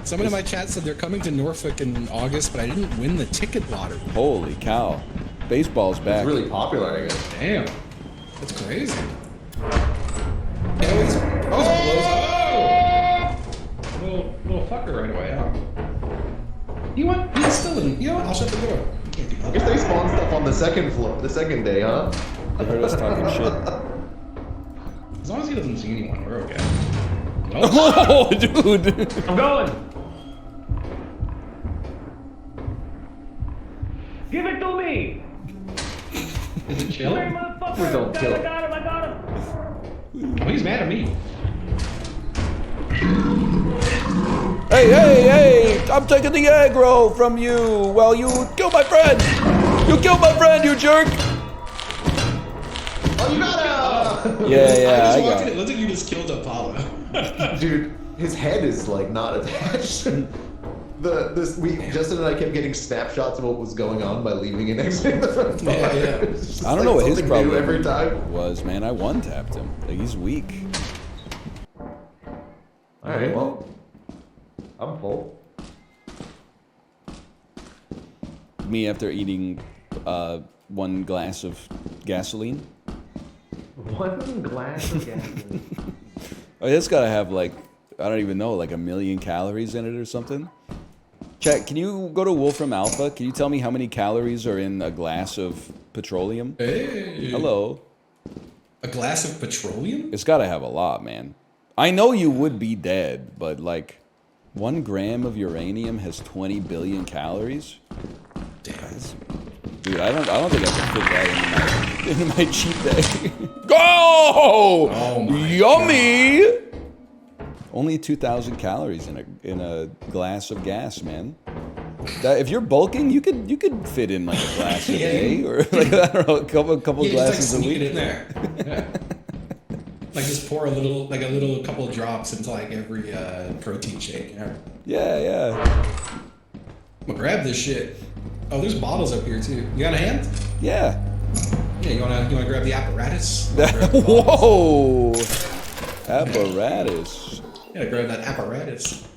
Someone in my chat said they're coming to Norfolk in August, but I didn't win the ticket lottery. Holy cow! Baseball's back. It's really popular, I guess. Damn. That's crazy. It always blows up. Oh! Little fucker right away, huh? You want? He's still in. You know what? I'll shut the door. You can't do I that. guess they spawn stuff on the second floor, the second day, huh? I heard us talking shit. As long as he doesn't see anyone, we're okay. Oh, Oh, dude! I'm going. Give it to me. is it chilling? Motherfucker! Don't kill him. I got him. Oh, he's mad at me. Hey! I'm taking the aggro from you while you kill my friend! You killed my friend, you jerk! Oh, you got Yeah, I I just walked got in. it. It looks like you just killed Apollo. Dude, his head is like not attached. Justin and I kept getting snapshots of what was going on by leaving and exiting the front door. Yeah. It's just I don't like know what his something problem new every time. was, man. I one-tapped him. Like, he's weak. Alright, well, I'm full. Me after eating 1 glass of gasoline. 1 glass of gasoline. Oh, it's gotta have like, I don't even know, like 1 million calories in it or something. Chat, can you go to Wolfram Alpha? Can you tell me how many calories are in a glass of petroleum? Hey. Hello. A glass of petroleum? It's gotta have a lot, man. I know you would be dead, but like, 1 gram of uranium has 20 billion calories? Damn. Dude, I don't think I can fit that into my cheat day. Go! Oh my Yummy! God. Only 2,000 calories in a glass of gas, man. That, if you're bulking, you could fit in like a glass a day, or like I don't know, a couple glasses just, like, a week. It in there. Yeah. Like just pour a couple of drops into like every protein shake. Yeah. I'm gonna grab this shit. Oh, there's bottles up here too. You got a hand? Yeah. Yeah. You wanna grab the apparatus? Whoa! Apparatus. Yeah, grab that apparatus.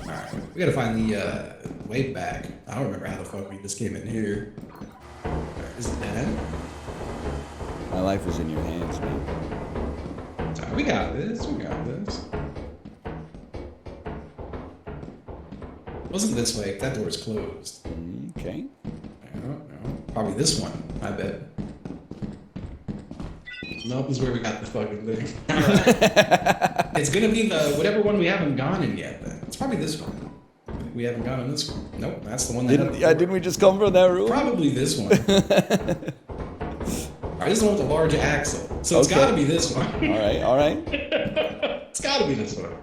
Alright, we gotta find the way back. I don't remember how the fuck we just came in here. Right, is it dead? My life is in your hands, man. Right, we got this. Wasn't this way? That door's closed. Okay. No. Probably this one, I bet. Nope, this is where we got the fucking thing. Alright. It's gonna be the whatever one we haven't gone in yet then. It's probably this one. We haven't gone in this one. Nope, that's the one that Didn't we just come from that room? Probably this one. Alright, this is the one with the large axle. So it's gotta be this one. Alright. It's gotta be this one.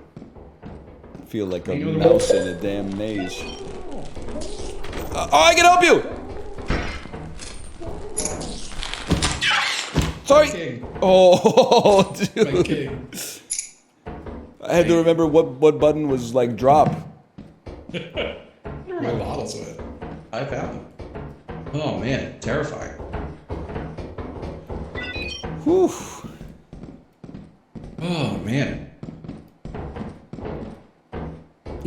I feel like a mouse in a damn maze. I can help you! Sorry! King. Oh, dude. My king. I had to remember what button was like drop. Where my bottles went. I found them. Oh man, terrifying. Whew. Oh man.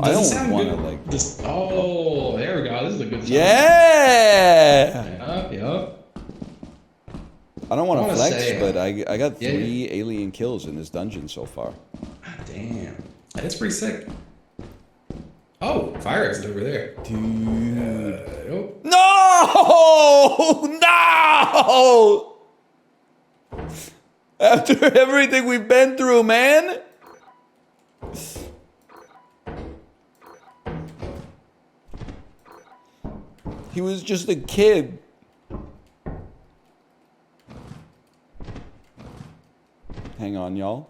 I don't want to like. Just, oh, there we go. This is a good song. Yeah. Yep. I don't want to flex, say, but I got 3 alien kills in this dungeon so far. God damn. That's pretty sick. Oh, fire exit over there. Dude. Oh. No! After everything we've been through, man. He was just a kid. Hang on, y'all.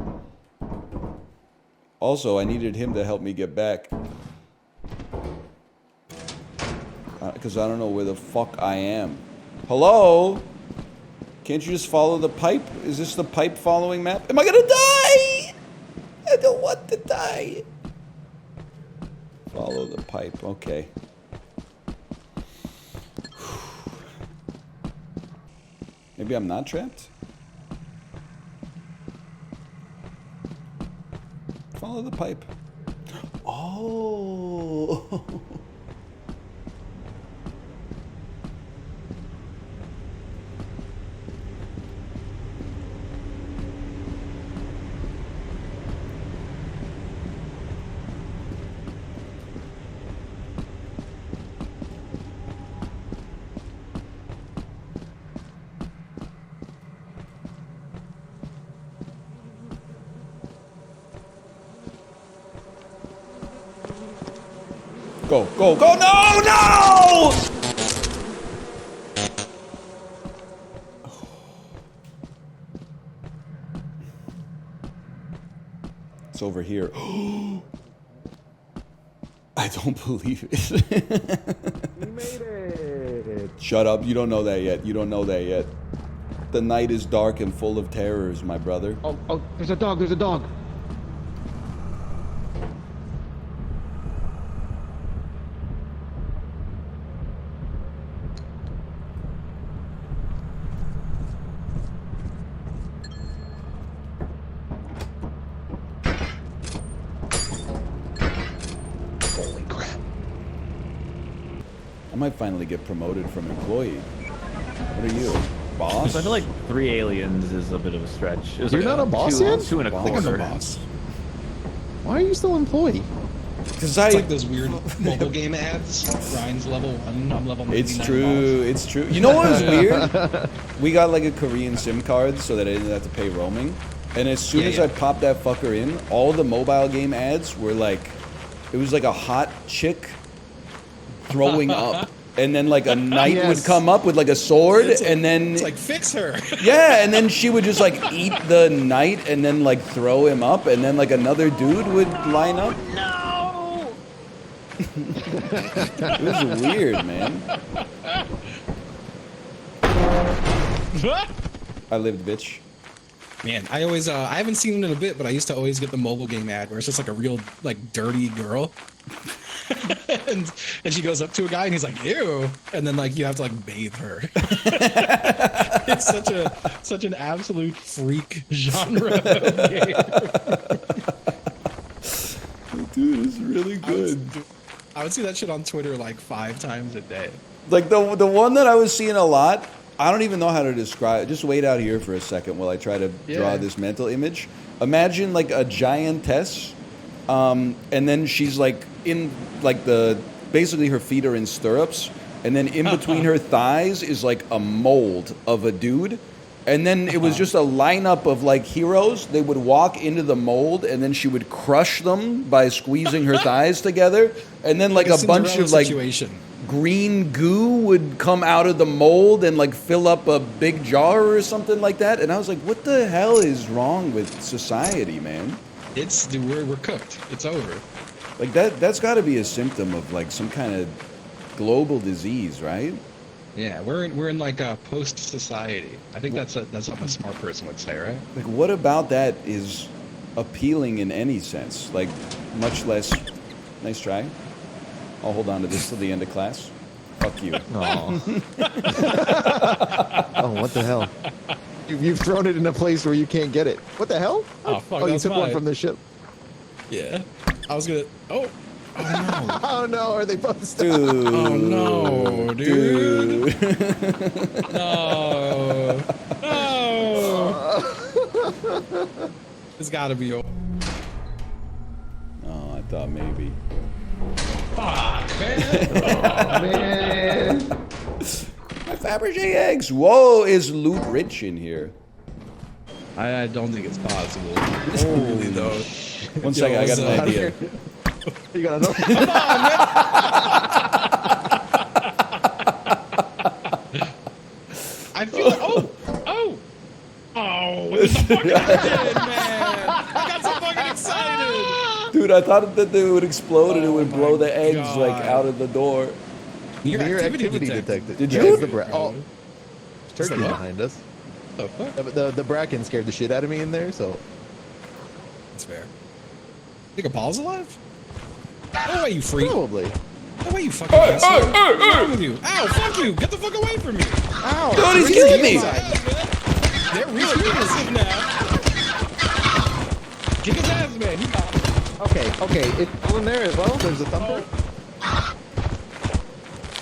Also, I needed him to help me get back. Because I don't know where the fuck I am. Hello? Can't you just follow the pipe? Is this the pipe following map? Am I gonna die? I don't want to die. Follow the pipe, okay. Maybe I'm not trapped? Follow the pipe. Oh. Go, go, go! No, no! It's over here. I don't believe it. We made it. Shut up, you don't know that yet. You don't know that yet. The night is dark and full of terrors, my brother. Oh, there's a dog, there's a dog. I might finally get promoted from employee. What are you, boss? I feel like 3 aliens is a bit of a stretch. It was You're like not a boss yet? two and a Boss. quarter. Boss. Why are you still employee? Because It's like those weird mobile game ads. Ryan's level 1, I'm level 99. It's true. It's true. You know what was weird? We got like a Korean SIM card so that I didn't have to pay roaming. And as soon as I popped that fucker in, all the mobile game ads were like, it was like a hot chick throwing up. And then like a knight would come up with like a sword, It's like- and then It's like, fix her. yeah, and then she would just like eat the knight and then like throw him up, and then like another dude would line up. No! It was weird, man. I lived, bitch. Man, I always, I haven't seen it in a bit, but I used to always get the mobile game ad where it's just like a real, like, dirty girl. and she goes up to a guy and he's like, ew. And then, like, you have to, like, bathe her. It's such an absolute freak genre of game. Dude, it's really good. I would see that shit on Twitter, like, 5 times a day. Like the one that I was seeing a lot, I don't even know how to describe it. Just wait out here for a second while I try to draw this mental image. Imagine like a giantess, and then she's like in like basically her feet are in stirrups, and then in between her thighs is like a mold of a dude. And then it was just a lineup of like heroes. They would walk into the mold, and then she would crush them by squeezing her thighs together. And then like a bunch of like green goo would come out of the mold and like fill up a big jar or something like that. And I was like, what the hell is wrong with society, man? Dude, we're cooked. It's over. Like that's got to be a symptom of like some kind of global disease, right? Yeah, we're in like a post society. I think that's what a smart person would say, right? Like, what about that is appealing in any sense? Like, much less. Nice try. I'll hold on to this till the end of class. Fuck you. Oh, what the hell? You've thrown it in a place where you can't get it. What the hell? Oh, fuck, you that's took one mine. from the ship. Yeah. I was gonna. Oh. Oh no. Oh no, are they both stuck? Dude. Oh no, dude. No. No. It's gotta be over. Oh, I thought maybe. Fuck, man. Man. My Fabergé eggs. Whoa, is loot rich in here? I don't think it's possible. Really though. One second, I got an idea. You gotta know. I feel like, oh, it was the fucking kid, man. I got so fucking excited. Dude, I thought that they would explode and it would Oh blow my the eggs like God. out of the door. Near Near activity activity detected. detected. Did Yeah, you? it's the oh, there's turkey what? behind us. The fuck? The Bracken scared the shit out of me in there, so. That's fair. Think Apollo's alive? No way, you freak. Probably. No way, you fucking asshole. What's wrong with you? Ow, fuck you. Get the fuck away from me. Ow! Dude, he's killing me. They're really aggressive now. Kick his ass, man. He got it. Okay, it's in there as well. There's a thumper.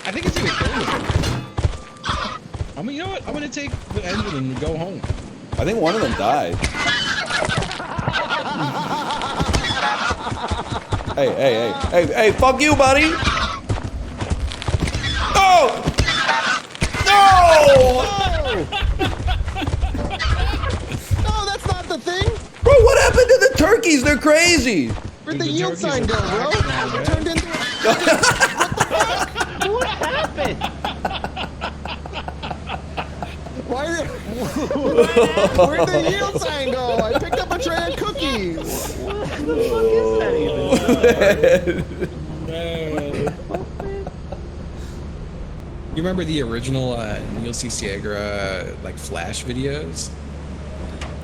I think it's gonna kill me. I mean, you know what? I'm gonna take the engine and go home. I think one of them died. Hey, fuck you, buddy! No! No! No, that's not the thing. Bro, what happened to the turkeys? They're crazy! Where'd the The yield turkeys sign are go, bro? cracked now, man. It turned into. What happened? Why? Where'd the yield sign go? I picked up a tray of cookies. What the fuck is that even? Man. You remember the original Neil C. Siegra like Flash videos?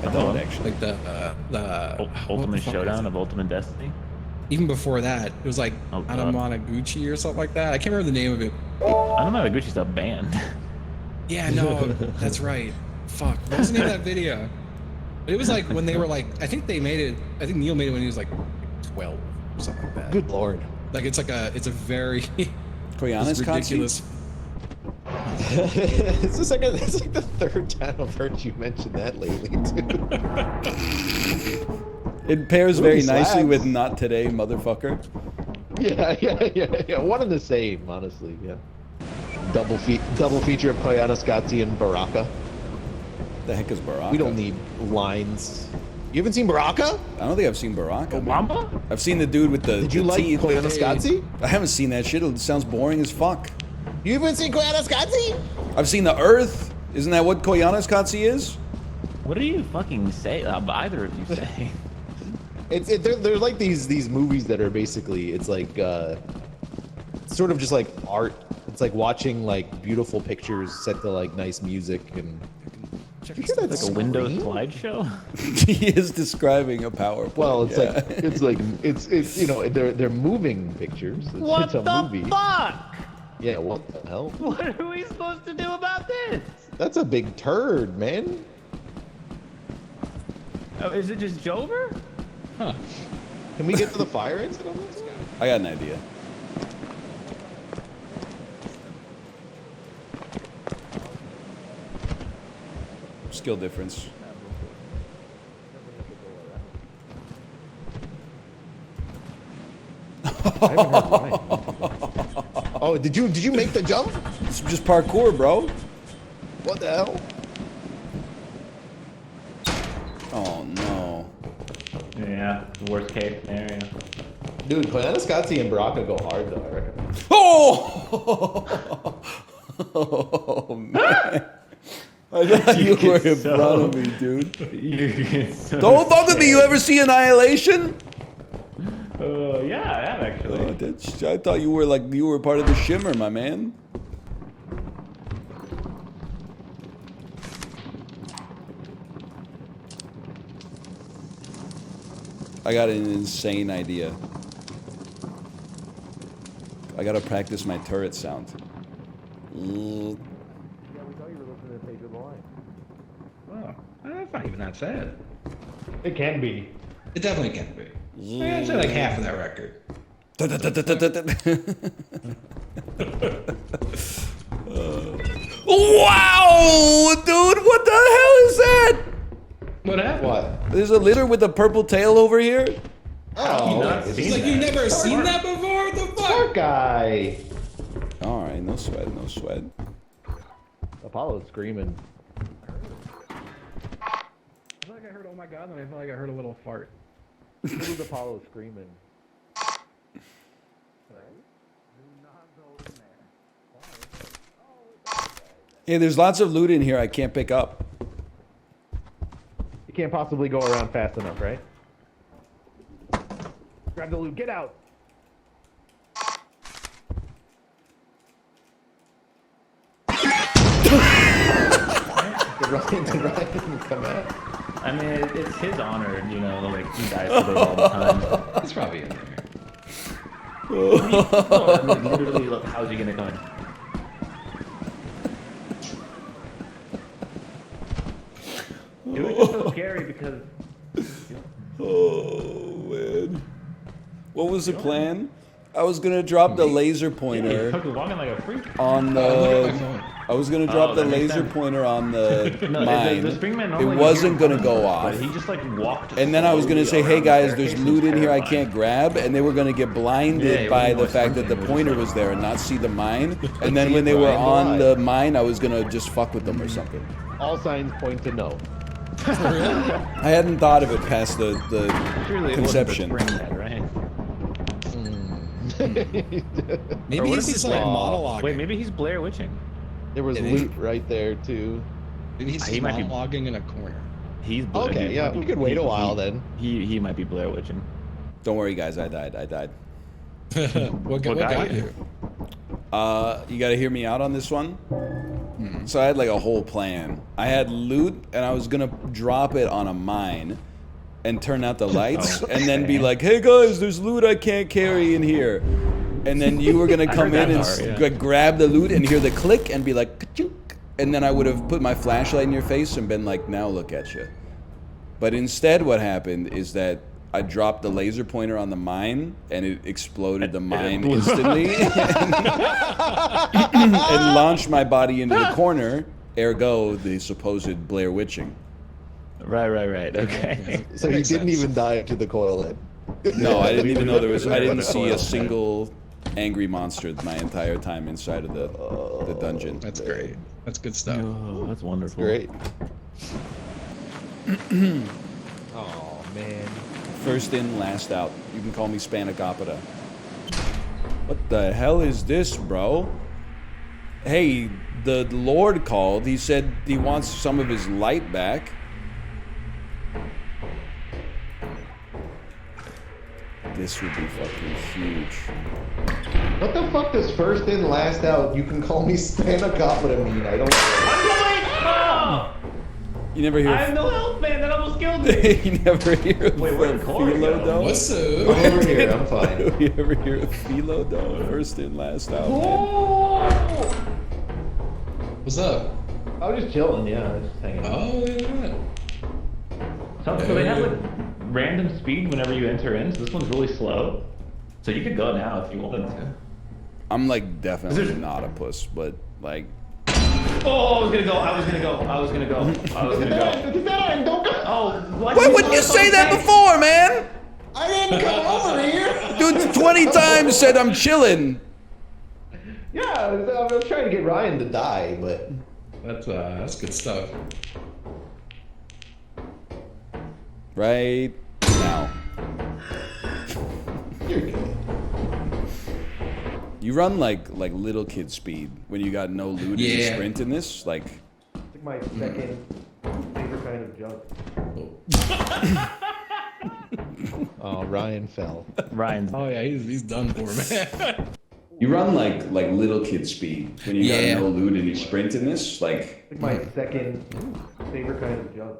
I don't actually. Like the Ultimate what the fuck Showdown is of Ultimate Destiny. even before that, it was like Oh, God. Anamanaguchi or something like that. I can't remember the name of it. I don't know. Gucci's a band. Yeah, no, that's right. Fuck, what was the name of that video? But it was like when they were like, I think Neil made it when he was like 12 or something like that. Good lord. Like it's a very Koyaanisqatsi? ridiculous. It's like the third time I've heard you mention that lately, too. It pairs Ooh, very slaps. nicely with Not Today, motherfucker. Yeah. One and the same, honestly. Yeah. Double feature of Koyaanisqatsi and Baraka. The heck is Baraka? We don't need lines. You haven't seen Baraka? I don't think I've seen Baraka. man. Wamba? I've seen the dude with the. Did you the like teeth. Koyaanisqatsi? I haven't seen that shit. It sounds boring as fuck. You haven't seen Koyaanisqatsi? I've seen the Earth. Isn't that what Koyaanisqatsi is? What do you fucking say? Either of you say? They're like these movies that are basically, it's like sort of just like art. It's like watching like beautiful pictures set to like nice music and. You hear that Like a Windows scream? slideshow? He is describing a PowerPoint. Well, it's yeah. like it's you know they're moving pictures. It's a movie. fuck? Yeah, what the hell? What are we supposed to do about this? That's a big turd, man. Oh, is it just Jover? Huh. Can we get to the fire exit on this? I got an idea. Skill difference. Oh, did you make the jump? It's just parkour, bro. What the hell? Oh no. Yeah, worst case scenario. Dude, Koyaanisqatsi and Baraka go hard though, I reckon. Oh! Oh man. I thought you were in front of me, dude. Don't fuck with me. You ever see Annihilation? Yeah, I have actually. Oh, I thought you were part of the Shimmer, my man. I got an insane idea. I gotta practice my turret sound. Yeah, we thought you were listening to Pedro the Lion. Oh, that's not even that sad. It can be. It definitely can be. I'd say like half of that record. Wow, dude, what the hell is that? What happened? What? There's a litter with a purple tail over here. Oh, It's like you've never seen that before? What the fuck? Poor guy. All right, no sweat, no sweat. Apollo's screaming. I feel like I heard, oh my god, and I feel like I heard a little fart. It was Apollo screaming. Hey, there's lots of loot in here I can't pick up. You can't possibly go around fast enough, right? Grab the loot. Get out. Did Ryan come out? I mean, it's his honor, you know, like he dies for those all the time. It's probably in there. Literally, look, how's he gonna come in? It was just so scary because. Oh man. What was the plan? I was gonna drop the laser pointer He's walking like a freak. on Look at my the. phone. I was gonna drop the that makes laser sense. pointer on the No, mine. the springman It normally wasn't hears gonna go but off. He just like walked. And then I was gonna say, slowly "Hey around guys, the there's staircase. loot It was in here I terrifying. can't grab," and they were gonna get blinded Yeah, it by wasn't the more fact that the something, it was pointer just was like- there and not see the mine. And then when they were on the mine, I was gonna just fuck with them or something. All signs point to no. I hadn't thought of it past the Surely it conception. wasn't the springman, right? Maybe Or what he's if just like monologuing. Wait, maybe he's Blair Witching. There was Maybe. loot right there too. Maybe he's He just might be- monologuing in a corner. He's Okay, yeah, we could wait a while then. He might be Blair Witching. Don't worry, guys, I died. What got got you? you? You gotta hear me out on this one. So I had like a whole plan. I had loot, and I was gonna drop it on a mine, and turn out the lights, and then be like, "Hey guys, there's loot I can't carry in here." And then you were gonna come heard in that and part, yeah. grab the loot and hear the click and be like, "Ka-chunk." And then I would have put my flashlight in your face and been like, "Now look at you." But instead, what happened is that I dropped the laser pointer on the mine, and it exploded the mine blew up. instantly, and launched my body into the corner. Ergo, the supposed Blair Witching. Right. Okay. So he makes didn't sense. even die to the coil head. No, I didn't even know there was. I didn't see a single angry monster my entire time inside of the dungeon. That's great. That's good stuff. Oh, that's wonderful. Great. Oh man. First in, last out. You can call me Spanakopita. What the hell is this, bro? Hey, the Lord called. He said he wants some of his light back. This would be fucking huge. What the fuck does first in, last out? You can call me Spanakopita mean? I don't. You never hear. I have no health, man. That almost killed me. You never hear of Wait, where'd Corey go? Philo, though? What's up? I'm over here. I'm fine. You ever hear of Philo, though? First in, last out. Man. What's up? I was just chilling, yeah. Just hanging out. Oh, yeah. So they have like random speed whenever you enter in. So this one's really slow. So you could go now if you wanted to. I'm like definitely not a puss, but like. Oh, I was gonna go. I was gonna go. I was gonna go. I was gonna go. Don't go. Oh, Why wouldn't you say that before, man? I didn't come over here. Dude, 20 times said I'm chilling. Yeah, I was trying to get Ryan to die, but That's good stuff. Right now. you're good. You run like little kid speed when you got no loot and you Yeah. sprint in this, like. It's my second favorite kind of junk. Oh, Ryan fell. Ryan's. Oh yeah, he's done for, man. You run like little kid speed when you Yeah. got no loot and you sprint in this, like. It's my second favorite kind of junk.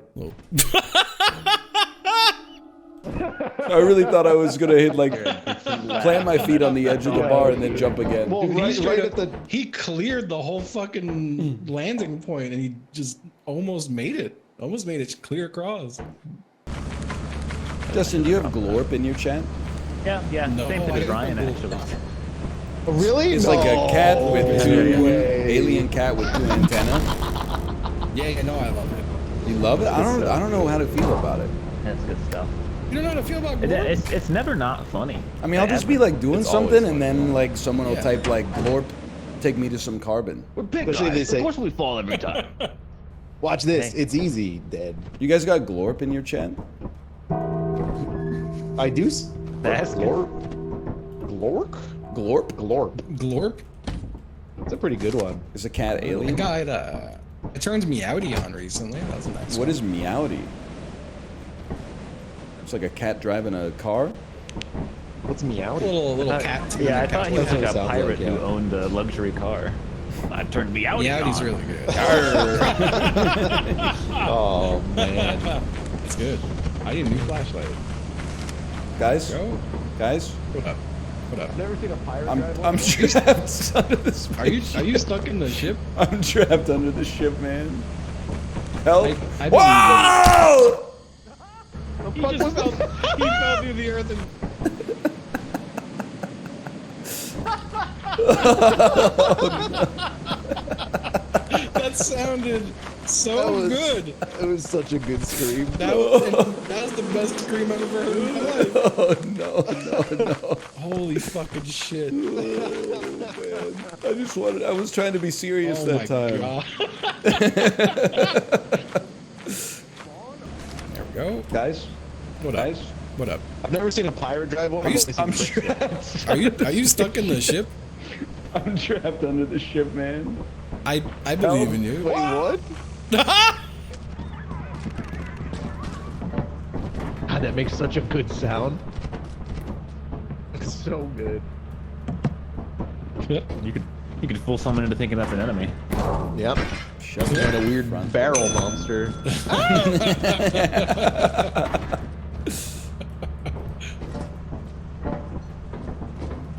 I really thought I was gonna hit like plant my feet on the edge of the bar and then jump again. Well, Dude, right, right at the. He cleared the whole fucking landing point, and he just almost made it. Almost made it clear across. Justin, do you have Glorp in your chat? Yeah, yeah. No, Same thing I as Ryan, don't actually. Oh, really? It's like a cat with two way. alien cat with two antennae. Yeah, no, I love it. You love it? I don't know how to feel about it. That's good stuff. You don't know how to feel about It, Glorp? it's never not funny. I mean, I'll just be like doing It's something always and then like someone will Yeah. type like Glorp, take me to some carbon. We're big Especially guys. they say- Of course we fall every time. Watch this. Hey. It's easy, Dad. You guys got Glorp in your chat? I do. That's good. Glorp. Glork? Glorp? Glorp. Glorp? It's a pretty good one. Is a cat I alien? got it turned Meowdy on recently. That was a nice What one. is Meowdy? It's like a cat driving a car? What's meow? Little cat. Yeah, I thought he was That's what like it a sounds pirate like, who yeah. owned a luxury car. I turned me out. Meowdy's really good. Oh man. It's good. I need a new flashlight. Guys? Bro, Guys? what up? What up? Never seen a pirate I'm trapped under this Are you stuck in the ship? I'm trapped under the ship, man. Help! I believe Whoa! He just fell. He fell through the earth and. That sounded so good. It was such a good scream. That was the best scream I've ever heard in my life. Oh no, no. Holy fucking shit. I was trying to be serious Oh that my time. god. There we go. Guys, What up? What up? I've never seen a pirate drive one. Are you- I'm trapped. Are you stuck in the ship? I'm trapped under the ship, man. I believe in you. Wait, what? God, that makes such a good sound. It's so good. You could fool someone into thinking that's an enemy. Yep. Shove And a weird barrel monster.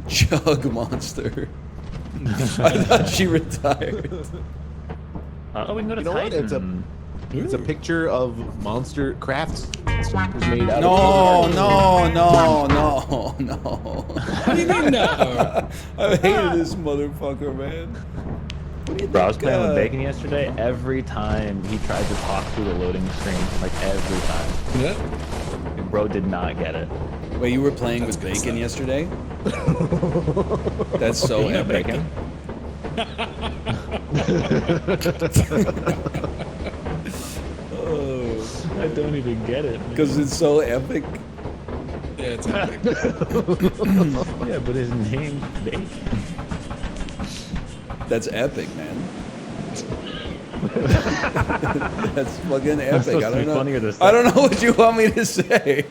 Chug monster. I thought she retired. Oh, we can go to You know what? Titan. It's a picture of monster crafts. It was made out No, of no. What do you mean no? I hated this motherfucker, man. What do you Bro, I was think, playing with Bacon yesterday. Every time he tried to talk through the loading screen, like every time. Yeah. Bro did not get it. Wait, you were playing with good Bacon stuff. yesterday? That's so You know epic. Bracken? Oh, I don't even get it. because it's so epic. Yeah, it's epic. Yeah, but his name's Bacon. That's epic, man. That's fucking epic. supposed I to be don't know. funnier this I time. don't know what you want me to say.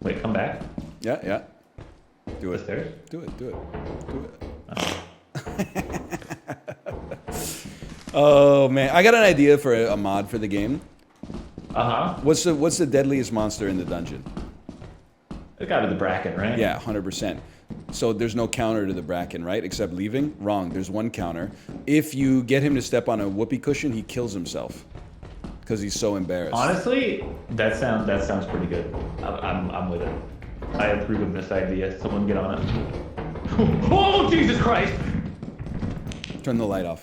Wait, come back. Yeah, yeah. Do The it. stairs. Do it. Do it. Do it. Oh man, I got an idea for a mod for the game. Uh huh. What's the deadliest monster in the dungeon? It got to the Bracken, right? Yeah, 100%. So there's no counter to the Bracken, right? Except leaving? Wrong. There's one counter. If you get him to step on a whoopee cushion, he kills himself because he's so embarrassed. Honestly, that sounds pretty good. I'm with it. I approve of this idea. Someone get on it. Oh Jesus Christ! Turn the light off.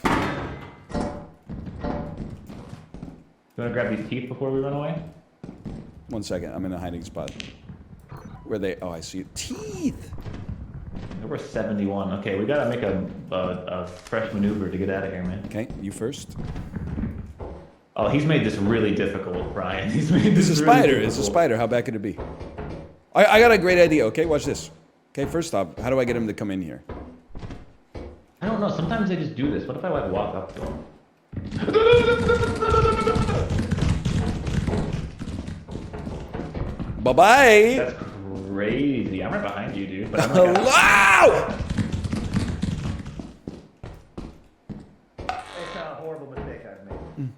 You wanna grab these teeth before we run away? 1 second. I'm in a hiding spot. Where they? Oh, I see it. Teeth. We're 71. Okay, we gotta make a fresh maneuver to get out of here, man. Okay, you first. Oh, he's made this really difficult, Brian. He's made this It's a really spider. difficult. It's a spider. How bad could it be? I got a great idea. Okay, watch this. Okay, first off, how do I get him to come in here? I don't know. Sometimes they just do this. What if I like walk up to him? Bye bye. That's crazy. I'm right behind you, dude. But I'm like, Hello. it's not a horrible mistake I've made.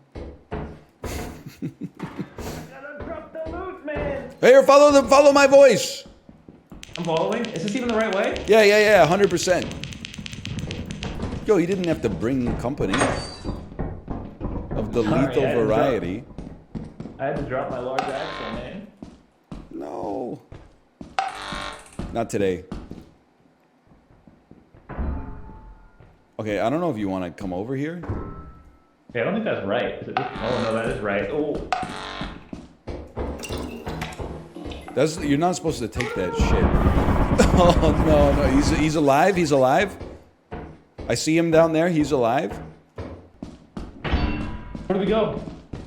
I gotta drop the loot, man. Here, follow my voice. I'm following. Is this even the right way? Yeah, 100%. Yo, you didn't have to bring company of the Sorry, lethal I had to variety. I had to drop my large axle, man. No. Not today. Okay, I don't know if you want to come over here. Hey, I don't think that's right. Is it this? Oh no, that is right. Oh, You're not supposed to take that shit. Oh no, he's alive. He's alive. I see him down there. He's alive. where do we go?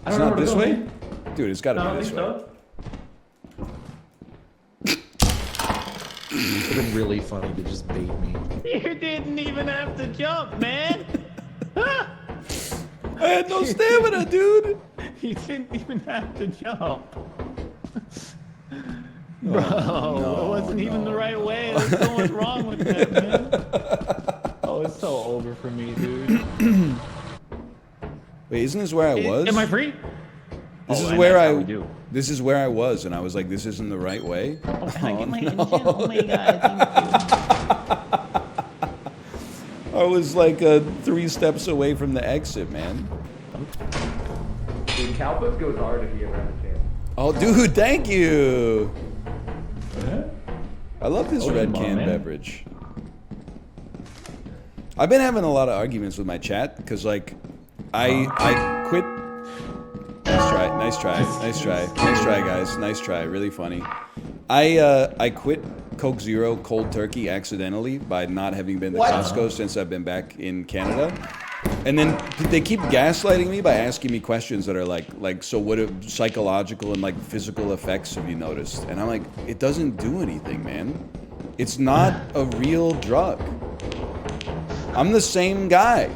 I It's don't know not where to this go, way, man. dude. It's got to No, I be don't this think way. so. It's been really funny to just bait me. You didn't even have to jump, man. I had no stamina, dude. You didn't even have to jump. Oh, Bro, it wasn't even the right way. There's so much wrong with that, man. Oh, it's so over for me, dude. Wait, isn't this where I was? Am I free? This is and where that's how we do. This is where I was, and I was like, "This isn't the right way." Oh, can I get my engine? Oh my god, thank you. I was like 3 steps away from the exit, man. Dude, Calpit goes hard if you ever have a chance. Oh, dude, thank you. I love this Oh, red come on, can man. beverage. I've been having a lot of arguments with my chat because, like, I quit. Nice try, guys. Nice try. Really funny. I quit Coke Zero cold turkey accidentally by not having been to Costco since I've been back in Canada. And then they keep gaslighting me by asking me questions that are like, so what psychological and like physical effects have you noticed? And I'm like, it doesn't do anything, man. It's not a real drug. I'm the same guy.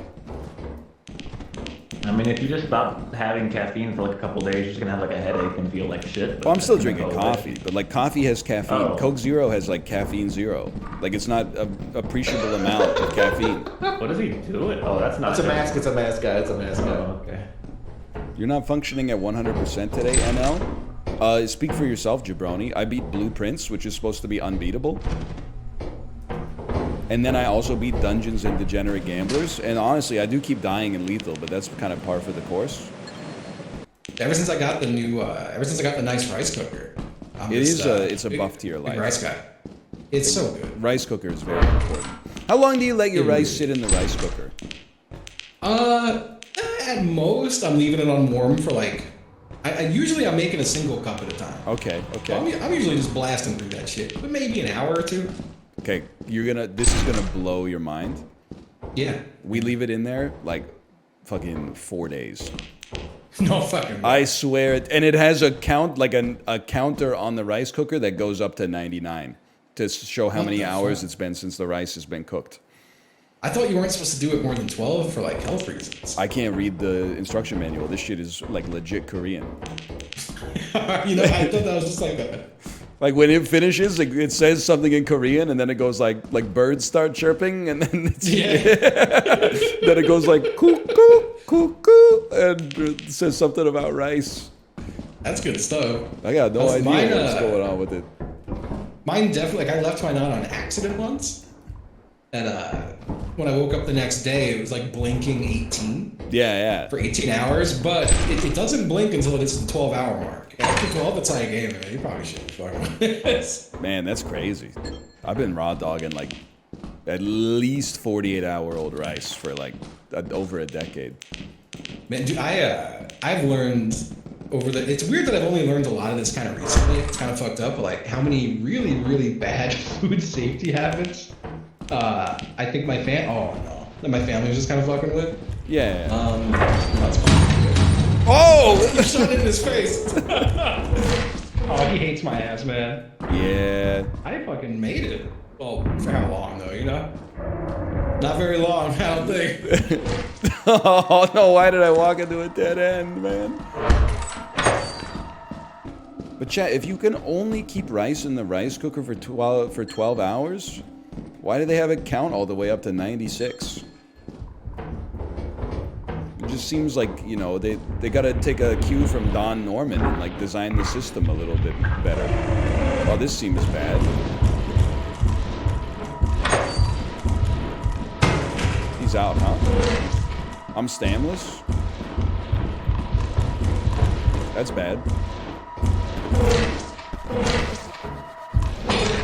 I mean, if you just stop having caffeine for like a couple days, you're just gonna have like a headache and feel like shit. but Well, I'm still that's gonna drinking go away. coffee, but like coffee has caffeine. Oh. Coke Zero has like caffeine 0. Like it's not a appreciable amount of caffeine. What does he do? Oh, that's not. It's a mask. It's a mask, guy. It's a mask, guy. Oh, okay. You're not functioning at 100% today, NL. Speak for yourself, Jabroni. I beat Blueprints, which is supposed to be unbeatable. And then I also beat Dungeons and Degenerate Gamblers. And honestly, I do keep dying in Lethal, but that's kind of par for the course. Ever since I got the new, ever since I got the nice rice cooker, I'm It's a big- buff to your big life. rice guy. It's so good. Rice cooker is very important. How long do you let your rice sit in the rice cooker? At most, I'm leaving it on warm for like Usually I'm making a single cup at a time. Okay, okay. I'm usually just blasting through that shit, but maybe an hour or two. Okay, this is gonna blow your mind. Yeah. We leave it in there like fucking 4 days. No fucking way. I swear it, and it has a count, like a counter on the rice cooker that goes up to 99 to show how many hours it's been since the rice has been cooked. I thought you weren't supposed to do it more than 12 for like health reasons. I can't read the instruction manual. This shit is like legit Korean. You know, I thought that was just like a... Like when it finishes, it says something in Korean, and then it goes like birds start chirping, and then then it goes like cuckoo, cuckoo, and it says something about rice. That's good stuff. I got no idea mine, what's going on with it. Mine definitely, like I left mine on accident once, and when I woke up the next day, it was like blinking 18. Yeah. For 18 hours, but it doesn't blink until it hits the 12-hour mark. After 12, it's like, hey, man, you probably shouldn't fucking with this. Man, that's crazy. I've been raw dogging like at least 48-hour-old rice for like over a decade. Man, dude, I've learned over the... It's weird that I've only learned a lot of this kind of recently. It's kind of fucked up, but like how many really, really bad food safety habits I think my that my family was just kind of fucking with. Yeah. That's fine. Oh! You shot it in his face. Oh, he hates my ass, man. Yeah. I fucking made it. Well, for how long though, you know? Not very long, I don't think. Oh no, why did I walk into a dead end, man? But chat, if you can only keep rice in the rice cooker for 12 hours, why do they have it count all the way up to 96? It just seems like, you know, they gotta take a cue from Don Norman and like design the system a little bit better. Oh, this seems bad. He's out, huh? I'm stamless? That's bad.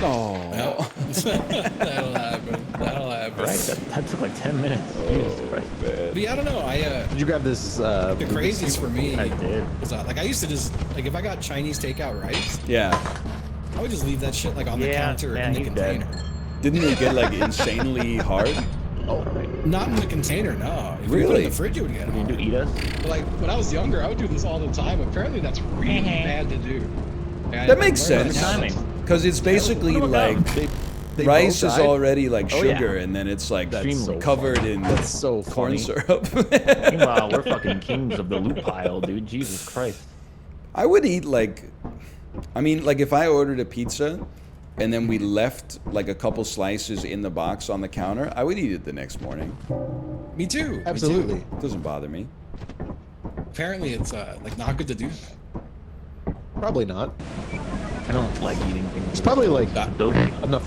Oh. That'll happen. Right, that took like 10 minutes. Jesus Christ. But yeah, I don't know. Did you grab this? The craziest for me I did. was like I used to just like if I got Chinese takeout rice, Yeah. I would just leave that shit like on the Yeah, counter man, in the he's dead. container. Didn't it get like insanely hard? Oh, right. Not in the container, no. If you put it Really? in the fridge, it would get You hard. do eat us? But like when I was younger, I would do this all the time. Apparently, that's really bad to do. And That makes I learned sense. that now. Timing. Because it's basically Put 'em like down. They rice both is died? already like Oh, yeah. sugar, and then it's like That's so covered in That's so corn funny. syrup. Meanwhile, we're fucking kings of the loot pile, dude. Jesus Christ. I would eat like, I mean, like if I ordered a pizza and then we left like a couple slices in the box on the counter, I would eat it the next morning. Me too. Absolutely. It doesn't bother me. Apparently, it's like not good to do. Probably not. I don't like eating things. It's probably like Dopey. enough.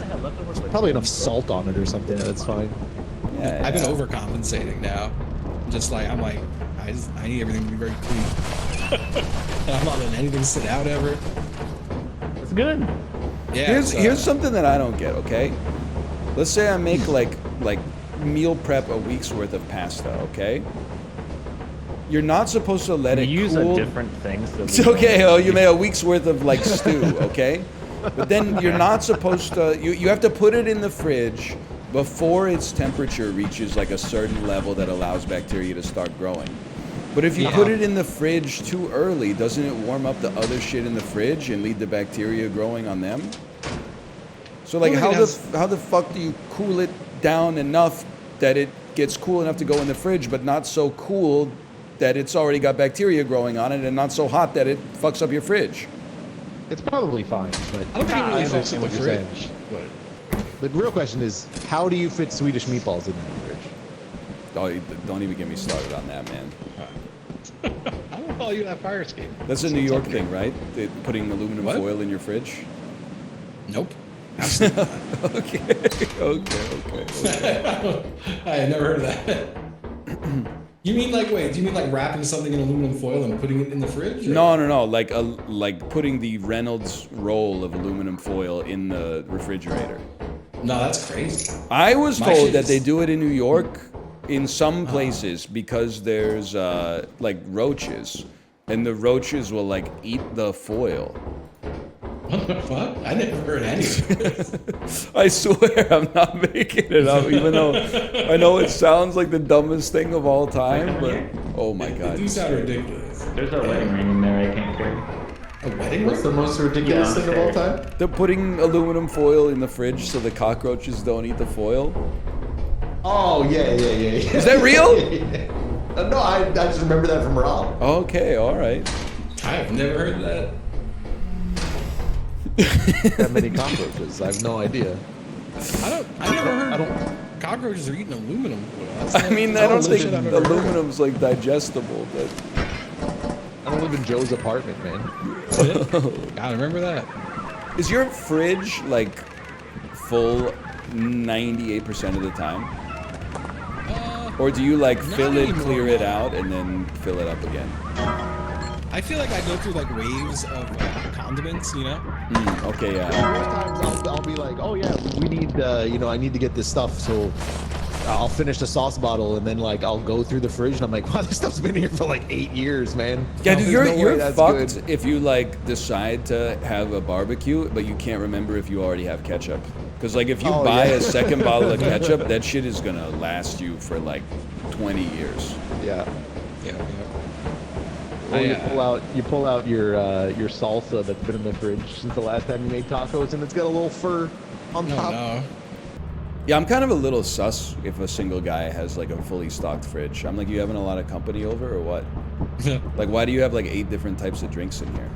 Probably enough salt on it or something. That's fine. Yeah. I've been overcompensating now. Just like I'm like I need everything to be very clean. And I'm not letting anything sit out ever. It's good. Yeah. Here's something that I don't get. Okay, let's say I make like meal prep a week's worth of pasta. Okay, you're not supposed to let You it use cool. a different thing. So It's okay. Oh, you made a week's worth of like stew. Okay, but then you're not supposed to. You have to put it in the fridge before its temperature reaches like a certain level that allows bacteria to start growing. But if you put it in the fridge too early, doesn't it warm up the other shit in the fridge and lead to bacteria growing on them? So like Well, how the fuck do you cool it down enough that it gets cool enough to go in the fridge, but not so cool that it's already got bacteria growing on it, and not so hot that it fucks up your fridge? It's probably fine, but I don't think it really fucks understand with the what you're fridge. saying. The real question is, how do you fit Swedish meatballs in the fridge? Oh, don't even get me started on that, man. I won't call you that fire escape. That's a New York thing, right? Putting aluminum What? foil in your fridge? Nope. Absolutely not. Okay. I had never heard of that. You mean like wait? Do you mean like wrapping something in aluminum foil and putting it in the fridge? or- No. Like putting the Reynolds roll of aluminum foil in the refrigerator. No, that's crazy. I was My told shit that is- they do it in New York in some places because there's like roaches. And the roaches will like eat the foil. What the fuck? I never heard any of this. I swear I'm not making it up, even though I know it sounds like the dumbest thing of all time, but oh my It god. do sound ridiculous. There's a wedding ring in there I can't carry. A wedding What's the ring? most ridiculous Yeah, thing of all time? They're putting aluminum foil in the fridge so the cockroaches don't eat the foil. Oh yeah. Is that real? No, I just remember that from Rob. Okay, alright. I've never heard that. That many cockroaches. I have no idea. I never heard cockroaches are eating aluminum foil. That's I mean, I don't think shit I've ever heard. aluminum's like digestible, but I don't live in Joe's apartment, man. Gotta remember that. is your fridge like full 98% of the time? Or do you like not fill it, anymore, clear it no. out, and then fill it up again? I feel like I go through like waves of condiments, you know? Okay, yeah. Sometimes I'll be like, oh yeah, we need, I need to get this stuff, so I'll finish the sauce bottle, and then like I'll go through the fridge, and I'm like, wow, this stuff's been here for like 8 years, man. Yeah, dude, There's you're, no way you're that's fucked good. if you like decide to have a barbecue, but you can't remember if you already have ketchup. Because like if you Oh, buy yeah. a second bottle of ketchup, that shit is gonna last you for like 20 years. Yeah. Yeah. Or you pull out your salsa that's been in the fridge since the last time you made tacos, and it's got a little fur on top. No. Yeah, I'm kind of a little sus if a single guy has like a fully stocked fridge. I'm like, you having a lot of company over or what? Like, why do you have like 8 different types of drinks in here?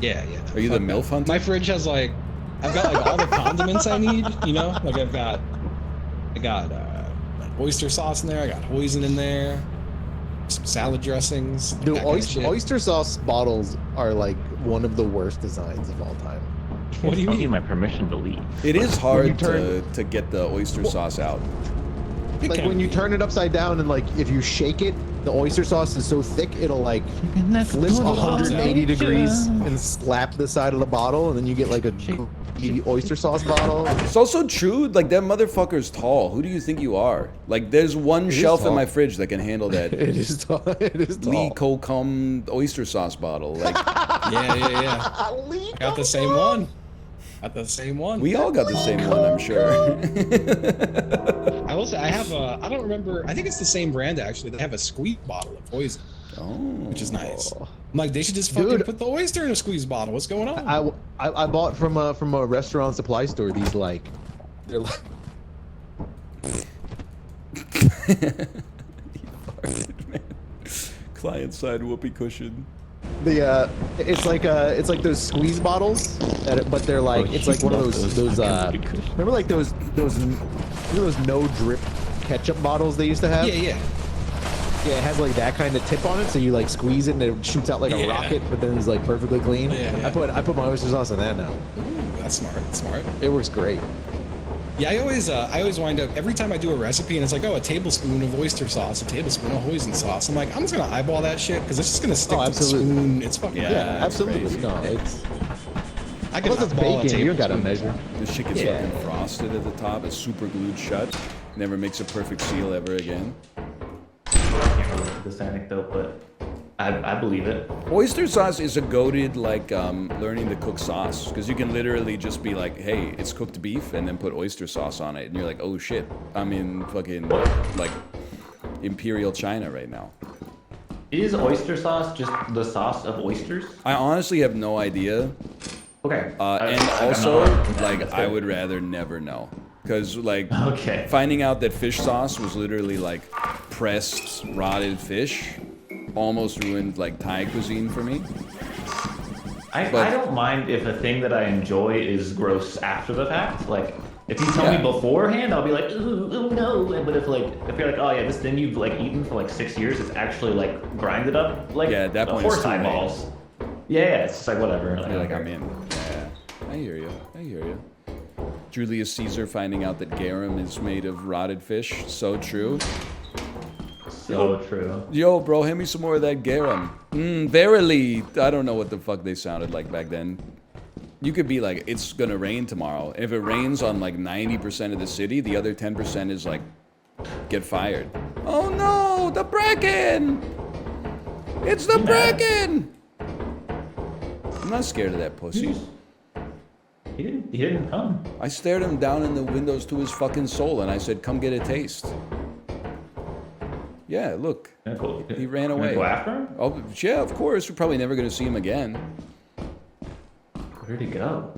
Yeah. Are you the Fuck that. MILF Hunter? My fridge has like, I've got like all the condiments I need, you know? Like I got like oyster sauce in there, I got hoisin in there, some salad dressings. Dude, that kind of shit. oyster sauce bottles are like one of the worst designs of all time. What do you I don't need mean? my permission to leave. It is hard turn- to get the oyster sauce out. It Like can when you be. turn it upside down and like if you shake it, the oyster sauce is so thick it'll like flip 180 degrees and slap the side of the bottle, and then you get like a oyster sauce bottle. It's also true, like that motherfucker's tall. Who do you think you are? Like there's one is shelf in tall. my fridge that can handle that It is tall. It is Lee tall. Cocum oyster sauce bottle. Like Yeah. Got the same one. Got the same one. we all got the same one, I'm sure. I will say I have a. I don't remember. I think it's the same brand actually. They have a squeeze bottle of poison, Oh, which is nice. I'm like, they should just fucking Dude. put the oyster in a squeeze bottle. What's going on? I bought from a restaurant supply store these like they're like client side whoopee cushion. it's like those squeeze bottles but they're like it's like one of those remember like those no drip ketchup bottles they used to have. Yeah. Yeah, it has like that kind of tip on it, so you like squeeze it and it shoots out like a Yeah. rocket, but then it's like perfectly clean. Yeah. I put my oyster sauce in that now. Ooh, that's smart. It works great. Yeah, I always wind up every time I do a recipe and it's like, oh, a tablespoon of oyster sauce, a tablespoon of hoisin sauce. I'm like, I'm just gonna eyeball that shit because it's just gonna stick Oh, to absolutely. the spoon. It's fucking Yeah. Yeah, that's absolutely. crazy. No, it's I can unless it's eyeball a bacon, you don't gotta tablespoon. measure. This shit gets Yeah. fucking frosted at the top. It's super glued shut. Never makes a perfect seal ever again. I can't relate to this anecdote, but I believe it. Oyster sauce is a goated like learning to cook sauce because you can literally just be like, hey, it's cooked beef, and then put oyster sauce on it, and you're like, oh shit, I'm in fucking like Imperial China right now. Is oyster sauce just the sauce of oysters? I honestly have no idea, Okay. and I'm also not- like that's I good. would rather never know because like Okay. finding out that fish sauce was literally like pressed rotted fish almost ruined like Thai cuisine for me. I But- don't mind if a thing that I enjoy is gross after the fact. Like, if you tell Yeah. me beforehand, I'll be like, ooh, no. But if you're like, oh yeah, this thing you've like eaten for like 6 years, it's actually like grinded up like Yeah, at that point, horse it's too late. eyeballs. Yeah, it's just like whatever. I'd be like, I'm in. Yeah, I hear you. Julius Caesar finding out that garum is made of rotted fish. So true. So true. Yo, bro, hand me some more of that garum. Verily. I don't know what the fuck they sounded like back then. You could be like, it's gonna rain tomorrow. If it rains on like 90% of the city, the other 10% is like, get fired. Oh no, the Bracken! It's the Bracken! I'm not scared of that pussy. He didn't come. I stared him down in the windows to his fucking soul and I said, come get a taste. Yeah, look. Yeah, cool. He ran You gonna away. Go after him? Oh, yeah, of course. We're probably never going to see him again. Where'd he go?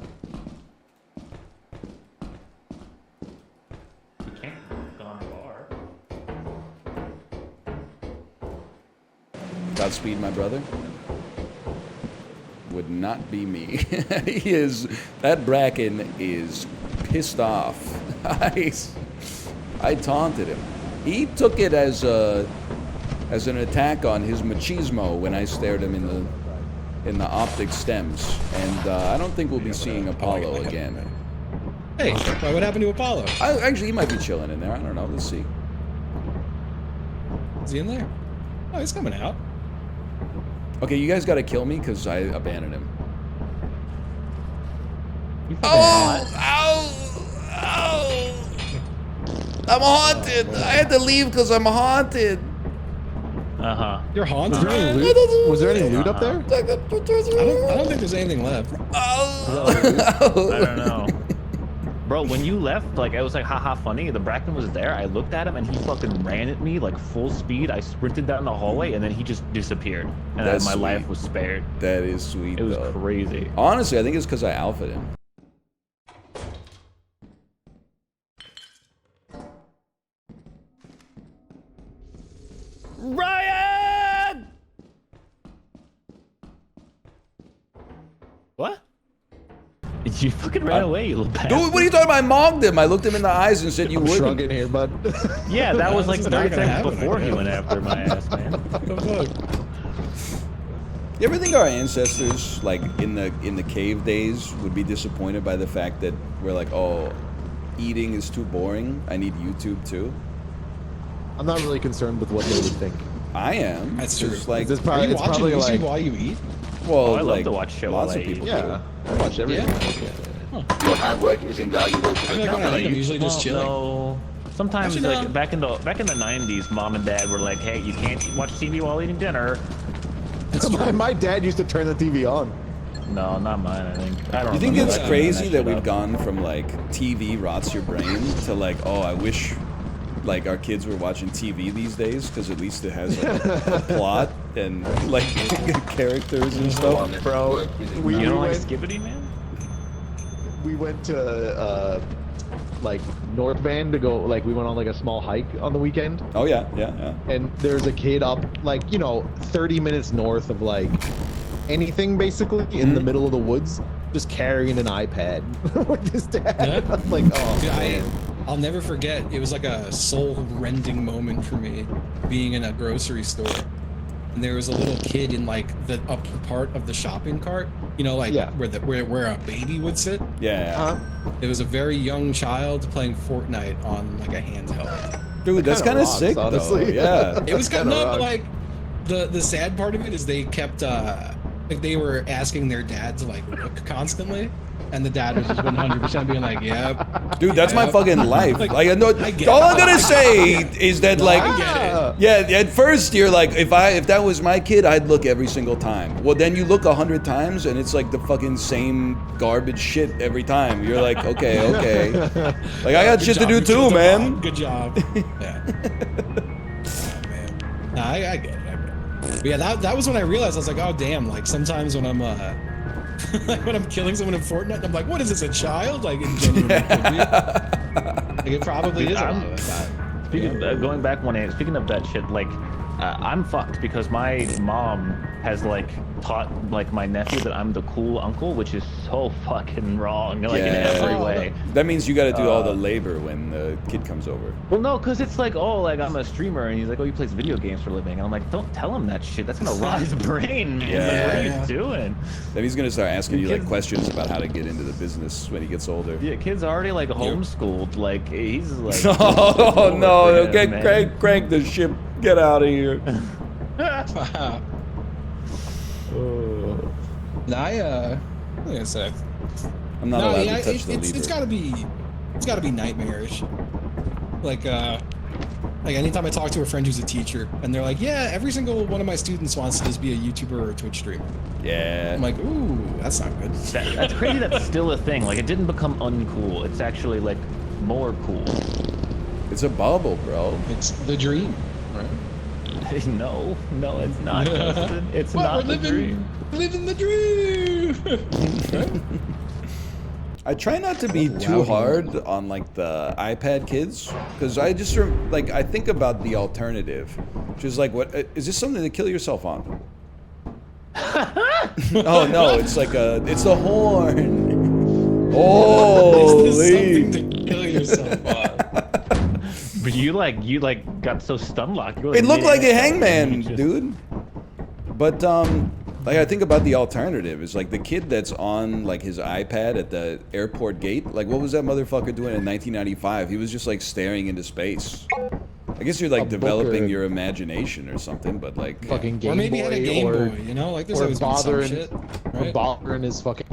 He can't have gone far. Godspeed, my brother. Would not be me. He is. That Bracken is pissed off. I taunted him. He took it as an attack on his machismo when I stared him in the optic stems, and I don't think we'll be seeing Apollo again. Hey, what happened to Apollo? Actually, he might be chilling in there. I don't know. Let's see. Is he in there? Oh, he's coming out. Okay, you guys got to kill me because I abandoned him. You fucking hot. Ow! I'm haunted. I had to leave because I'm haunted. Uh-huh. You're haunted. Was there any loot up there? I don't think there's anything left. I don't know. Bro, when you left, like, I was like, haha, funny. The Bracken was there. I looked at him, and he fucking ran at me, like, full speed. I sprinted down the hallway, and then he just disappeared. And then That's my sweet. life was spared. That is sweet, It was though. crazy. Honestly, I think it's because I alphaed him. Ryan! What? You fucking ran away, you little bastard. Dude, what are you talking about? I mogged him. I looked him in the eyes and said you I'm wouldn't. shrugging here, bud. Yeah, that was like This is not 30 gonna seconds happen, before I he guess. went after my ass, man. What the fuck? You ever think our ancestors, like in the cave days, would be disappointed by the fact that we're like, oh, eating is too boring. I need YouTube too. I'm not really concerned with what they would think. I am. That's true. Just like, This Are probably, you it's watching probably YouTube like, while you eat? well, Oh, I love like to watch show lots while of I eat. people. yeah, I watch everything. Your hard work is invaluable I to feel the like when I company. eat, I'm usually just chilling. No. Sometimes, Actually, like no. back in the 90s, mom and dad were like, "Hey, you can't watch TV while eating dinner." My dad used to turn the TV on. No, not mine. I think. I don't. You think remember it's that crazy shit that we've up. gone from like TV rots your brain to like, oh, I wish like our kids were watching TV these days because at least it has like, a plot and like characters and stuff. Bro, we You don't like went, Skibbity, man? we went to like North Van to go, like we went on like a small hike on the weekend, Oh yeah, yeah. and there's a kid up like 30 minutes north of like anything basically in the middle of the woods, just carrying an iPad with his dad. Yeah. I'm like, oh Dude, man. I'll never forget. It was like a soul-rending moment for me, being in a grocery store, and there was a little kid in like the upper part of the shopping cart. Like Yeah. where a baby would sit. Yeah. It was a very young child playing Fortnite on like a handheld. Dude, that's kind kinda of rocks, sick honestly. though. Yeah. It was kind Kinda of rocks. like the sad part of it is they kept like they were asking their dad to like look constantly, and the dad was just 100% being like, "Yep." Dude, that's my Yep. fucking life. Like, Like, I know, I get all I'm it. gonna say is that, like, I get it. yeah, at first you're like, if that was my kid, I'd look every single time. Well, then you look 100 times, and it's like the fucking same garbage shit every time. You're like, okay. Like, I got shit to do Good too, job, man. Good job. Yeah. Oh, man. Nah, I get it. But yeah, that was when I realized I was like, oh damn! Like sometimes when I'm like when I'm killing someone in Fortnite, I'm like, what is this, a child? Like it genuinely could be. Like it probably is. a lot of that. Speaking of that shit, like, I'm fucked because my mom has like taught like my nephew that I'm the cool uncle, which is so fucking wrong, like in every way. That means you got to do all the labor when the kid comes over. Well, no, because it's like, oh, like I'm a streamer, and he's like, oh, he plays video games for a living, and I'm like, don't tell him that shit. That's gonna rot his brain, man. Yeah. Like, what are you doing? Then he's gonna start asking you like Kids- questions about how to get into the business when he gets older. Yeah, kid's already like homeschooled. Like he's like. Oh over no! for him, Get man. crank the ship. Get out of here. Wow. Like I said, I'm not allowed to touch the it's lever. gotta be nightmarish. Like Like anytime I talk to a friend who's a teacher, and they're like, "Yeah, every single one of my students wants to just be a YouTuber or a Twitch streamer." Yeah. I'm like, "Ooh, that's not good." That's crazy. That's still a thing. Like it didn't become uncool. It's actually like more cool. It's a bubble, bro. It's the dream, right? No, it's not. Justin. It's not the dream. Living the dream. I try not to be too hard on like the iPad kids because I just like I think about the alternative, which is like, what is this something to kill yourself on? Oh no, it's like it's the horn. Oh, Is this something to kill yourself on? But you got so stun locked. It looked like a hangman, dude. But like I think about the alternative is like the kid that's on like his iPad at the airport gate. Like what was that motherfucker doing in 1995? He was just like staring into space. I guess you're like developing your imagination or something, but like fucking Game Or maybe Boy, had a Game or, Boy, you know? Like there's or always been some bothering, shit, or right? bothering his fucking.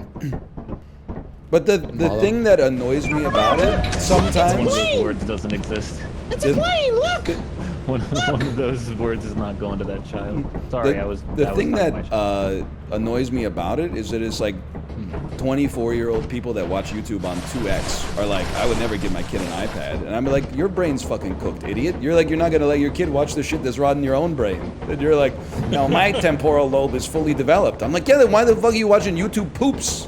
But the thing that annoys me about it One of sometimes. those words doesn't exist. It's a plane, look. One of those words is not going to that child. Sorry, The thing that annoys me about it is that it's like 24-year-old people that watch YouTube on 2X are like, I would never give my kid an iPad, and I'm like, your brain's fucking cooked, idiot. You're like, you're not gonna let your kid watch the shit that's rotting your own brain. And you're like, no, my temporal lobe is fully developed. I'm like, yeah, then why the fuck are you watching YouTube poops?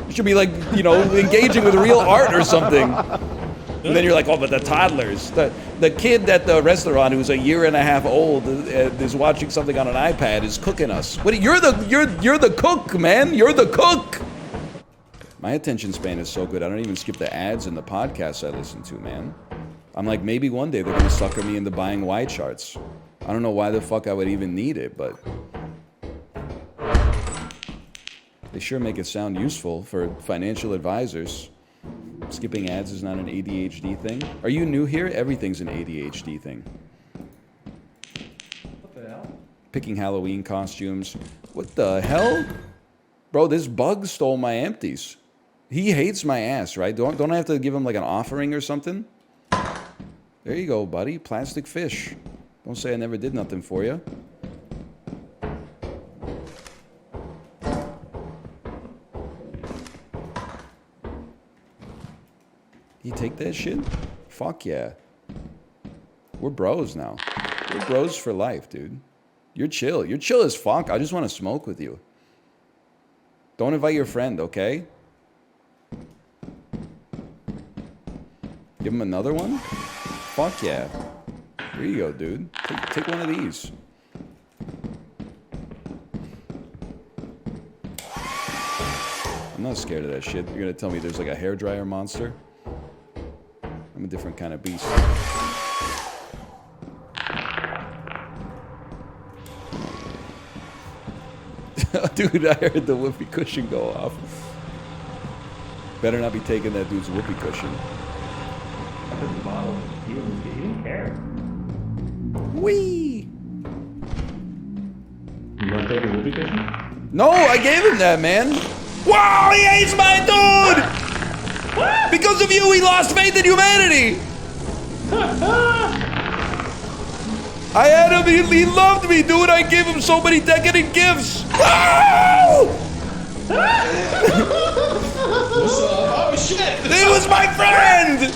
You should be like, you know, engaging with real art or something. And then you're like, oh, but the toddlers, the kid at the restaurant who's a year and a half old is watching something on an iPad is cooking us. What? You're the cook, man. You're the cook. My attention span is so good. I don't even skip the ads in the podcasts I listen to, man. I'm like, maybe one day they're gonna sucker me into buying Y charts. I don't know why the fuck I would even need it, but they sure make it sound useful for financial advisors. Skipping ads is not an ADHD thing. Are you new here? Everything's an ADHD thing. What the hell? Picking Halloween costumes. What the hell? Bro, this bug stole my empties. He hates my ass, right? Don't I have to give him like an offering or something? There you go, buddy. Plastic fish. Don't say I never did nothing for you. You take that shit? Fuck yeah. We're bros now. We're bros for life, dude. You're chill. You're chill as fuck. I just want to smoke with you. Don't invite your friend, okay? Give him another one? Fuck yeah. Here you go, dude. Take one of these. I'm not scared of that shit. You're gonna tell me there's like a hairdryer monster? I'm a different kind of beast. Dude, I heard the whoopee cushion go off. Better not be taking that dude's whoopee cushion. This bottle, he didn't care. Whee! You want to take a whoopee cushion? No, I gave him that, man. Wow, he hates my dude! What? Because of you, he lost faith in humanity! I had him, he loved me, dude. I gave him so many decadent gifts. Wow! What's up? Oh shit! It was my friend!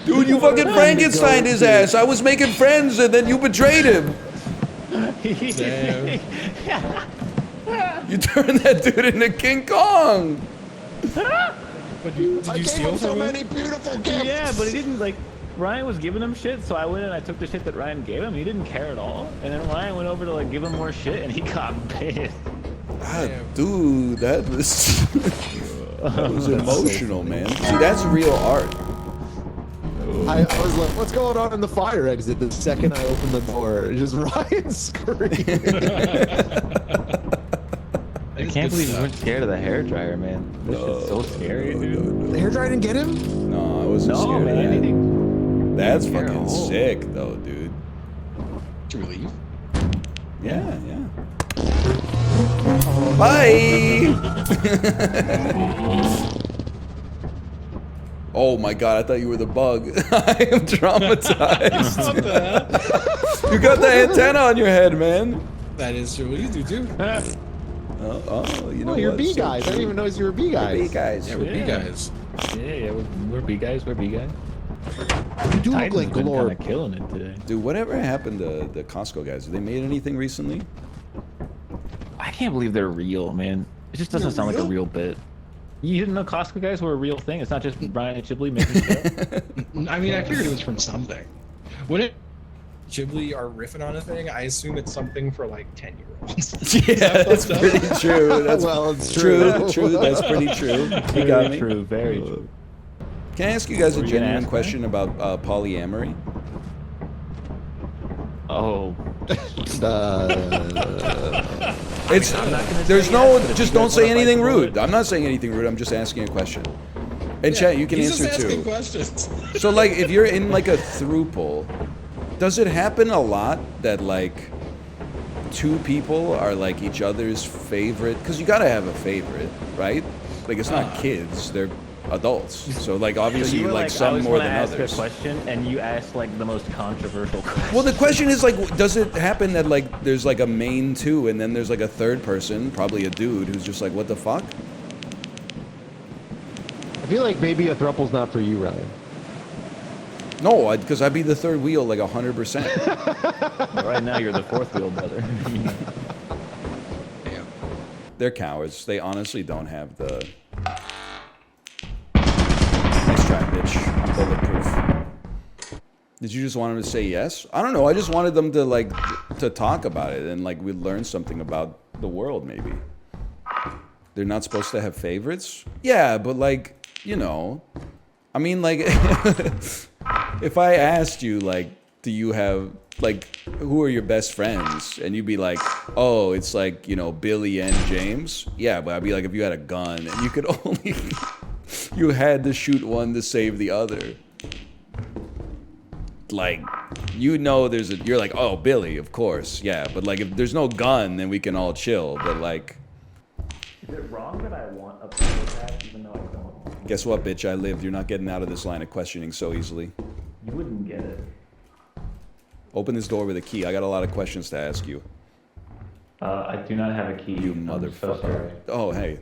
Dude, you fucking Frankenstein his ass. I was making friends and then you betrayed him. Damn. You turned that dude into King Kong. Did you steal so from him? many beautiful gifts. Yeah, but he didn't like. Ryan was giving him shit, so I went and I took the shit that Ryan gave him. He didn't care at all. And then Ryan went over to like give him more shit, and he got pissed. Ah, dude, that was that was emotional, man. See, that's real art. I was like, what's going on in the fire exit? The second I opened the door, just Ryan screaming. I can't believe you weren't scared of the hairdryer, man. This shit's so scary, dude. The hairdryer didn't get him? No, I wasn't No, scared man. of that. That's Care fucking at all. sick, though, dude. Did you leave? Yeah, yeah. Bye. Oh my god, I thought you were the bug. I am traumatized. What the hell? You got the antenna on your head, man. That is true. You do too. You know you're what? B guys. I didn't even notice you were B guys. B guys. Yeah, we're B guys. Yeah, we're B guys. We're B guys. You do look Titan's like been kind of Glorp. killing it today. Dude, whatever happened to the Costco guys? Have they made anything recently? I can't believe they're real, man. It just doesn't sound like a real bit. You didn't know Costco guys were a real thing? It's not just Brian and Chibley making stuff? I mean, I figured it was from something. When it Ghibli are riffing on a thing, I assume it's something for like 10-year-olds. Yeah, that's pretty true. That's Well, it's true. True. That's pretty true. You got me. True, very true. Can I ask you guys a Were you gonna genuine ask, question about polyamory? Oh. It's there's no just don't say anything rude. I'm not saying anything rude. I'm just asking a question. And chat, you can He's answer just asking too. questions. So like, if you're in like a throuple, does it happen a lot that like two people are like each other's favorite? Because you gotta have a favorite, right? Like it's not kids; they're adults. So like obviously you like some more than ask others. a question, and you ask like the most controversial question. Well, the question is like, does it happen that like there's like a main two, and then there's like a third person, probably a dude, who's just like, what the fuck? I feel like maybe a thruple's not for you, Ryan. No, because I'd be the third wheel like 100%. Right now, you're the fourth wheel, brother. Damn. They're cowards. They honestly don't have the. Nice try, bitch. I'm bulletproof. Did you just want them to say yes? I don't know. I just wanted them to like to talk about it and like we'd learn something about the world. Maybe they're not supposed to have favorites. Yeah, but like you know, I mean like if I asked you like, do you have like who are your best friends? And you'd be like, oh, it's like you know Billy and James. Yeah, but I'd be like, if you had a gun and you could only you had to shoot one to save the other. Like, you know, you're like, oh, Billy, of course, yeah. But like, if there's no gun, then we can all chill. But like, Is it wrong that I want a pet even though I don't? guess what, bitch? I lived. You're not getting out of this line of questioning so easily. You wouldn't get it. Open this door with a key. I got a lot of questions to ask you. I do not have a key. You I'm motherfucker. So sorry. Oh, hey.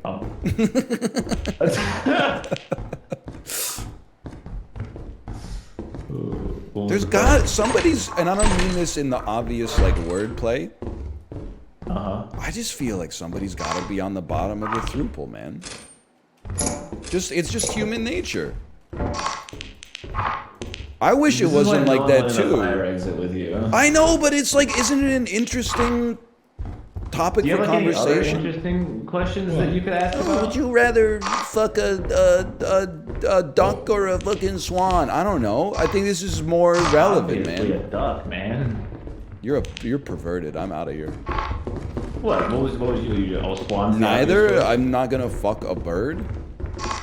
There's somebody's, and I don't mean this in the obvious like wordplay. I just feel like somebody's got to be on the bottom of the throuple, man. It's just human nature. I wish it wasn't like that too. Exit with you. I know, but it's like, isn't it an interesting topic Do you for have like any other conversation? interesting questions that you could ask about? Would you rather fuck a duck or a fucking swan? I don't know. I think this is more relevant, Obviously man. a duck, man. You're perverted. I'm out of here. What was you? All swans? Neither. I'm not gonna fuck a bird.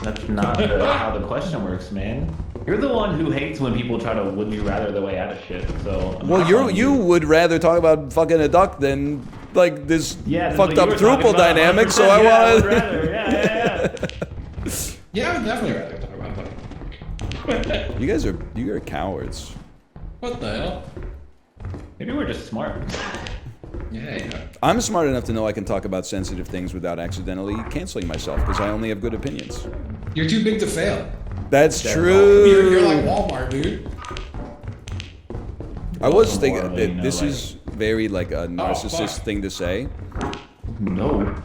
That's not how the question works, man. You're the one who hates when people try to would you rather their way out of shit. So. I'm Well, not you on you would rather talk about fucking a duck than like this Yeah, fucked that's up what you were talking throuple about, dynamic. 100%. So I Yeah, I would want rather. Yeah. Yeah, I would definitely rather talk about that. You guys are cowards. What the hell? Maybe we're just smart. Yeah. I'm smart enough to know I can talk about sensitive things without accidentally canceling myself because I only have good opinions. You're too big to fail. That's true. You're like Walmart, dude. I was More, thinking you know, this like- is very like a narcissist fuck. thing to say, No.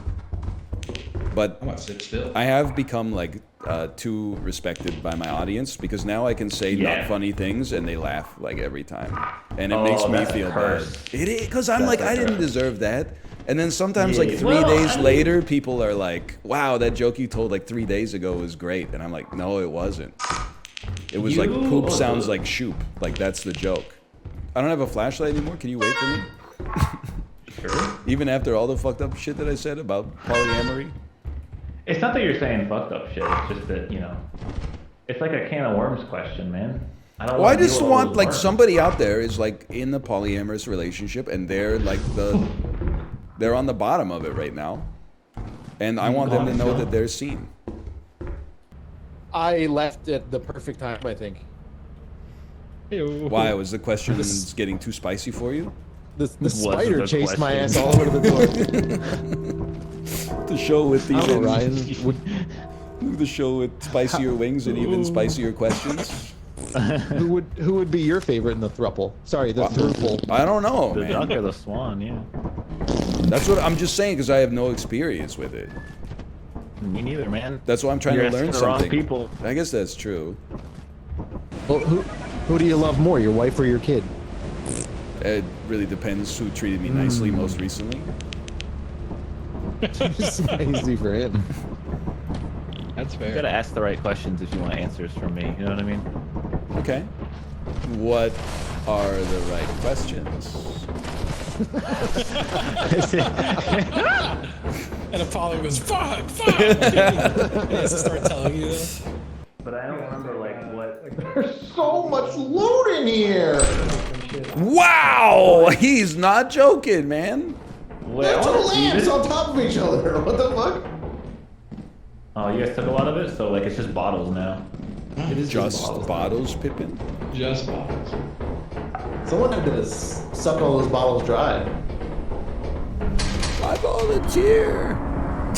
but I'm gonna sit still. I have become like too respected by my audience because now I can say Yeah. not funny things and they laugh like every time, and it Oh, makes me that's a feel bad. curse. It is because I'm That's like a I didn't curse. deserve that, and then sometimes Yeah. like 3 Well, days I mean- later, people are like, "Wow, that joke you told like 3 days ago was great," and I'm like, "No, it wasn't. It was like You- poop sounds like shoop. Like that's the joke." I don't have a flashlight anymore. Can you wait for me? Sure. Even after all the fucked up shit that I said about polyamory? It's not that you're saying fucked up shit. It's just that it's like a can of worms question, man. I don't. Well, I wanna just deal with all want those like worms. somebody out there is like in the polyamorous relationship and they're like they're on the bottom of it right now, and I want them to know that they're seen. I left at the perfect time, I think. Why was the question getting too spicy for you? The spider the chased my question. ass all over the door. The show with I don't know, even Ryan. the show with spicier wings and even spicier questions. Who would be your favorite in the thruple? Sorry, the throuple. I don't know, The man. duck or the swan, yeah. That's what I'm just saying because I have no experience with it. Me neither, man. That's why I'm trying You're to learn asking the wrong something. people. I guess that's true. Well, who do you love more, your wife or your kid? It really depends who treated me nicely most recently. It's easy for him. That's You fair. gotta ask the right questions if you want answers from me. You know what I mean? Okay. What are the right questions? And Apollo goes, fuck! He has to start telling you this. But I don't remember like what. There's so much loot in here. Wow! He's not joking, man. Well, Two lamps on top of each other. What the fuck? oh, you guys took a lot of it, so like it's just bottles now. It is Just bottles, Pippin? Just bottles. Someone had to suck all those bottles dry. I volunteer.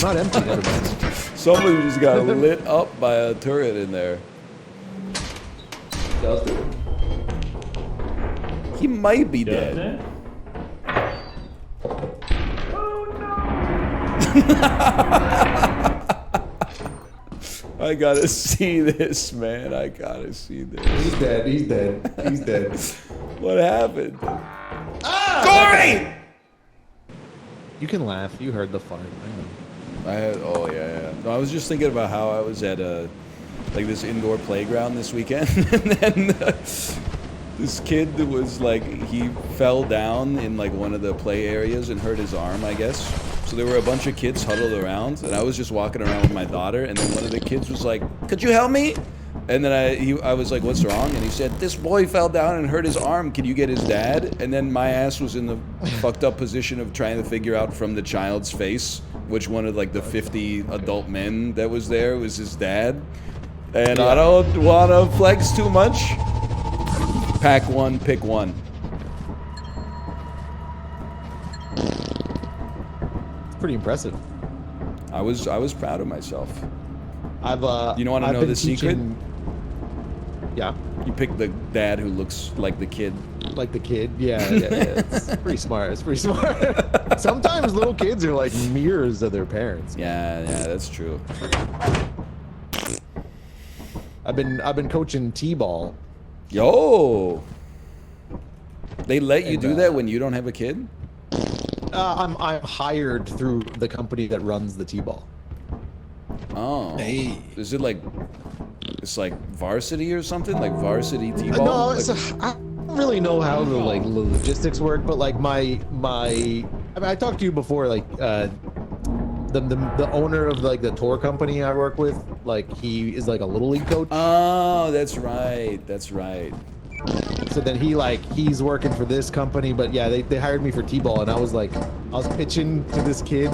Not empty, never mind. Somebody just got lit up by a turret in there. He might be Doesn't dead. it? I gotta see this, man. I gotta see this. He's dead. He's dead. He's dead. What happened? Corey! You can laugh. You heard the fart. I had, oh yeah. No, I was just thinking about how I was at like this indoor playground this weekend, and then this kid that was like, he fell down in like one of the play areas and hurt his arm, I guess. So there were a bunch of kids huddled around, and I was just walking around with my daughter, and then one of the kids was like, "Could you help me?" And then I was like, "What's wrong?" And he said, "This boy fell down and hurt his arm. Can you get his dad?" And then my ass was in the fucked up position of trying to figure out from the child's face which one of like the 50 adult men that was there was his dad. And I don't want to flex too much. Pack one, pick one. It's pretty impressive. I was proud of myself. I've You don't want to know been the secret? teaching- Yeah, You pick the dad who looks like the kid. like the kid. Yeah. It's pretty smart. It's pretty smart. Sometimes little kids are like mirrors of their parents. Yeah, that's true. I've been coaching t-ball. Yo! They let you And, do that when you don't have a kid? I'm hired through the company that runs the t-ball. Oh. Hey. Is it like, it's like varsity or something? Like varsity t-ball? No, Like- I don't really know how the like logistics work, but like I mean, I talked to you before, like the owner of like the tour company I work with, like he is like a little league coach. Oh, that's right. That's right. So then he's working for this company, but yeah, they hired me for t-ball, and I was pitching to this kid.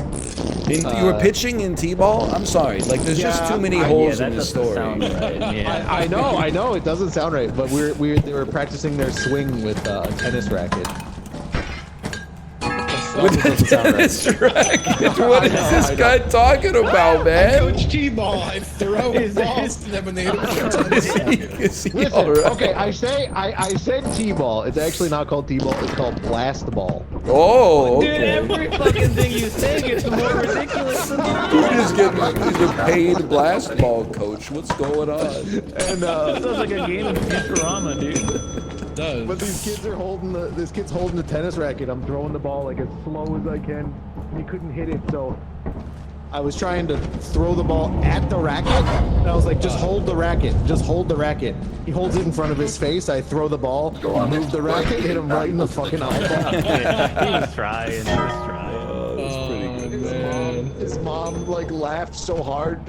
You were pitching in t-ball? I'm sorry. Like, there's just Yeah, too many Yeah, holes that in this doesn't story. sound right. Yeah. I know, it doesn't sound right, but they were practicing their swing with a tennis racket. With the tennis racket? What is this guy talking about, man? Coach T-ball, I throw balls to them and they Is he Listen, alright? okay, I said t-ball. It's actually not called t-ball. It's called blast ball. Oh, Dude, okay. every fucking thing you say gets more ridiculous than He's a paid blast ball coach. What's going on? And sounds like a game of Futurama, dude. does. but these kids are holding this kid's holding the tennis racket. I'm throwing the ball like as slow as I can, and he couldn't hit it. So I was trying to throw the ball at the racket, and I was like, just hold the racket, just hold the racket. He holds it in front of his face. I throw the ball, move the racket, hit him right in the fucking eyeball. He was trying. He was trying. Oh, that's pretty good. His mom like laughed so hard.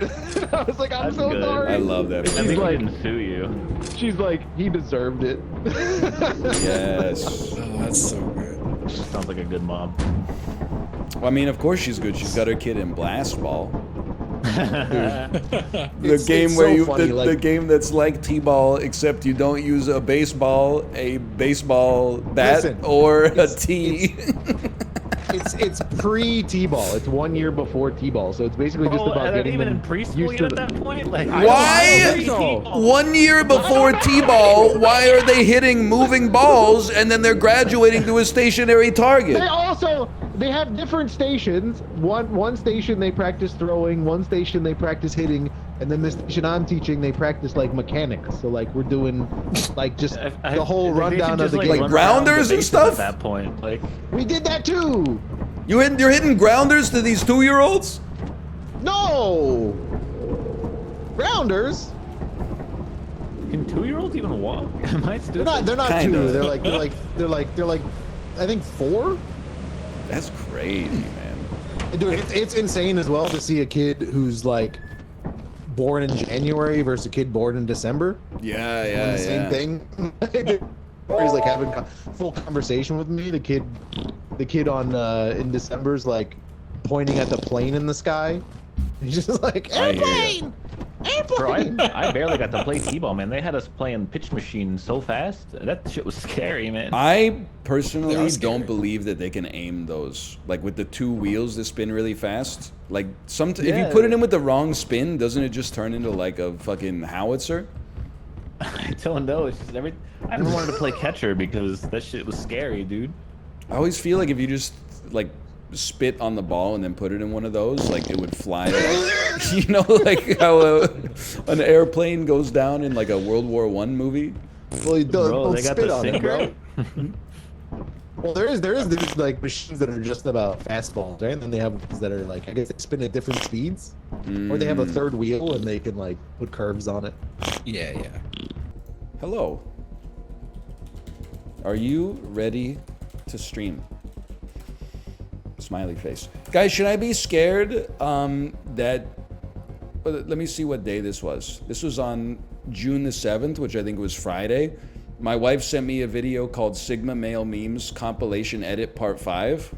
I was like, I'm That's so good. sorry. I love that. I think he like- didn't sue you. She's like, he deserved it. Yes. Oh, that's so good. Sounds like a good mom. Well, I mean, of course she's good. She's got her kid in blast ball. The It's game where so you funny, the like- game that's like T-ball, except you don't use a baseball bat, Listen, or a it's- tee. It's pre T-ball. It's 1 year before T-ball, so it's basically just Oh, about are they getting even them in preschool used yet to at the. that point? Like, Why? I don't think so. 1 year before T-ball, why are they hitting moving balls and then they're graduating to a stationary target? They have different stations. One station they practice throwing, one station they practice hitting, and then the station I'm teaching they practice like mechanics. So like we're doing like just the whole they rundown should of the just, game. Like run around the grounders and bases stuff? At that point, like, We did that too. You're hitting grounders to these 2-year-olds? No. Grounders. can 2-year-olds even walk? Am I stupid? They're not Kinda. two. They're like I think 4. That's crazy, man. Dude, it's insane as well to see a kid who's like born in January versus a kid born in December. Yeah, Doing yeah, the same yeah. thing. Or he's like having full conversation with me. The kid on in December's like pointing at the plane in the sky. He's just like I hear ya. airplane, Bro, airplane. I barely got to play T-ball, man. They had us playing pitch machine so fast. That shit was scary, man. I They personally are scary. don't believe that they can aim those, like with the 2 wheels that spin really fast. Like if you Yeah. put it in with the wrong spin, doesn't it just turn into like a fucking howitzer? I don't know. It's just I never wanted to play catcher because that shit was scary, dude. I always feel like if you just like spit on the ball and then put it in one of those, like it would fly. You know, like how an airplane goes down in like a World War I movie. Well, you don't, Bro, don't they got spit the on it, bro. sinker. Well, there is these like machines that are just about fastballs, right? And then they have ones that are like I guess they spin at different speeds, or they have a third wheel and they can like put curves on it. Yeah. Hello. Are you ready to stream? Smiley face. Guys, should I be scared that... Let me see what day this was. This was on June the 7th, which I think was Friday. My wife sent me a video called Sigma Male Memes Compilation Edit Part 5.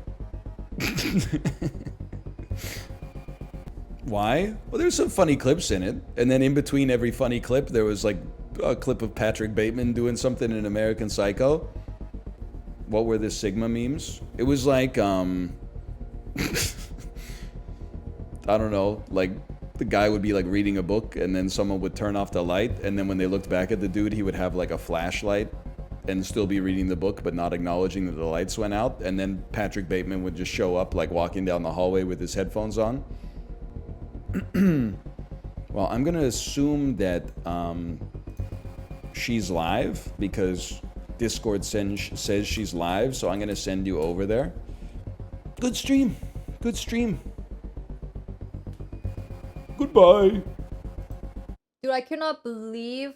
Why? Well, there's some funny clips in it. And then in between every funny clip, there was like a clip of Patrick Bateman doing something in American Psycho. What were the Sigma memes? It was like, I don't know, like the guy would be like reading a book and then someone would turn off the light, and then when they looked back at the dude, he would have like a flashlight and still be reading the book but not acknowledging that the lights went out, and then Patrick Bateman would just show up like walking down the hallway with his headphones on. Well, I'm gonna assume that she's live because Discord says she's live, so I'm gonna send you over there. Good stream. Good stream. Goodbye. Dude, I cannot believe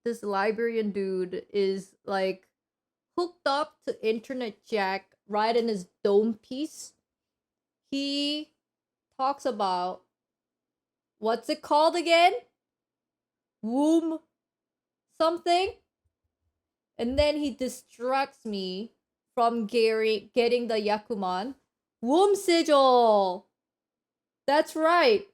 this librarian dude is like hooked up to internet jack right in his dome piece. He talks about what's it called again? Womb something? And then he distracts me from getting the Yakuman. Womb sigil! That's right.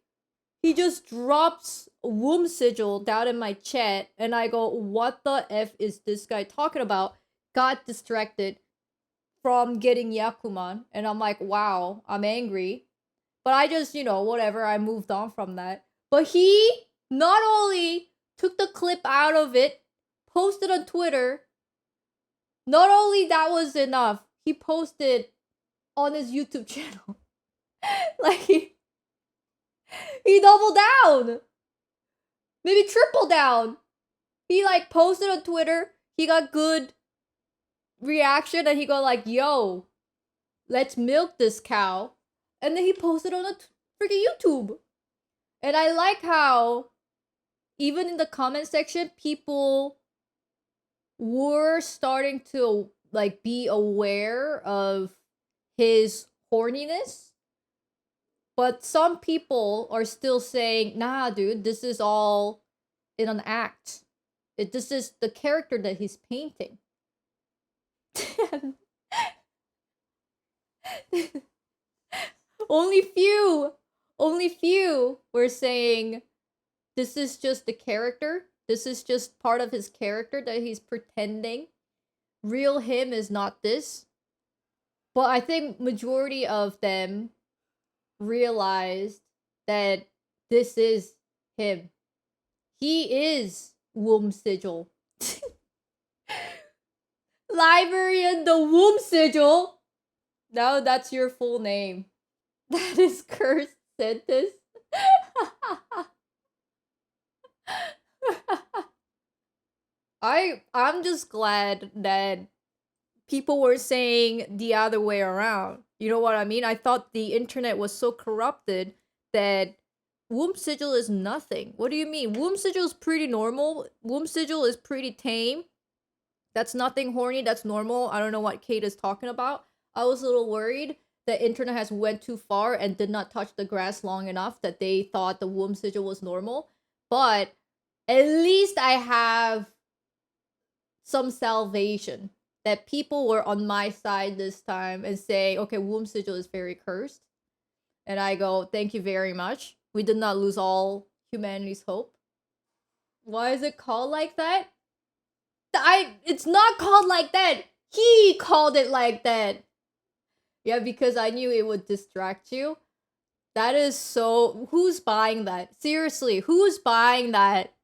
He just drops womb sigil down in my chat, and I go, what the F is this guy talking about? Got distracted from getting Yakuman, and I'm like, wow, I'm angry. But I just, whatever, I moved on from that. But he not only took the clip out of it, posted on Twitter, not only that was enough, he posted on his YouTube channel. Like, he doubled down. Maybe triple down. He like posted on Twitter. He got good reaction and he got like, yo, let's milk this cow. And then he posted on a freaking YouTube. And I like how even in the comment section, people were starting to like be aware of his horniness. But some people are still saying, nah, dude, this is all in an act. This is the character that he's painting. Only only few were saying this is just the character. This is just part of his character that he's pretending. Real him is not this. But I think majority of them realized that this is him. He is womb sigil. Librarian the womb sigil. Now that's your full name. That is cursed sentence. I'm just glad that people were saying the other way around. You know what I mean? I thought the internet was so corrupted that womb sigil is nothing. What do you mean? Womb sigil is pretty normal. Womb sigil is pretty tame. That's nothing horny. That's normal. I don't know what Kate is talking about. I was a little worried that internet has went too far and did not touch the grass long enough that they thought the womb sigil was normal. But at least I have some salvation that people were on my side this time and say, okay, womb sigil is very cursed. And I go, thank you very much. We did not lose all humanity's hope. Why is it called like that? It's not called like that. He called it like that. Yeah, because I knew it would distract you. That is so... Who's buying that? Seriously, who's buying that?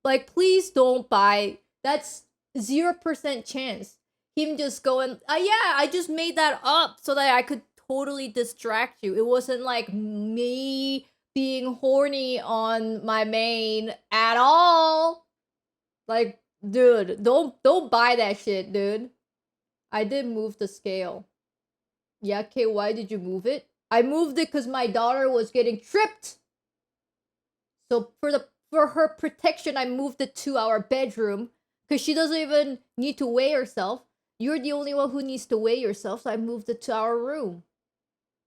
Like, please don't buy... That's 0% chance. Him just going, yeah, I just made that up so that I could totally distract you. It wasn't like me being horny on my main at all. Like, dude, don't buy that shit, dude. I did move the scale. Yeah, okay, why did you move it? I moved it because my daughter was getting tripped. So for her protection, I moved it to our bedroom. Because she doesn't even need to weigh herself. You're the only one who needs to weigh yourself, so I moved it to our room.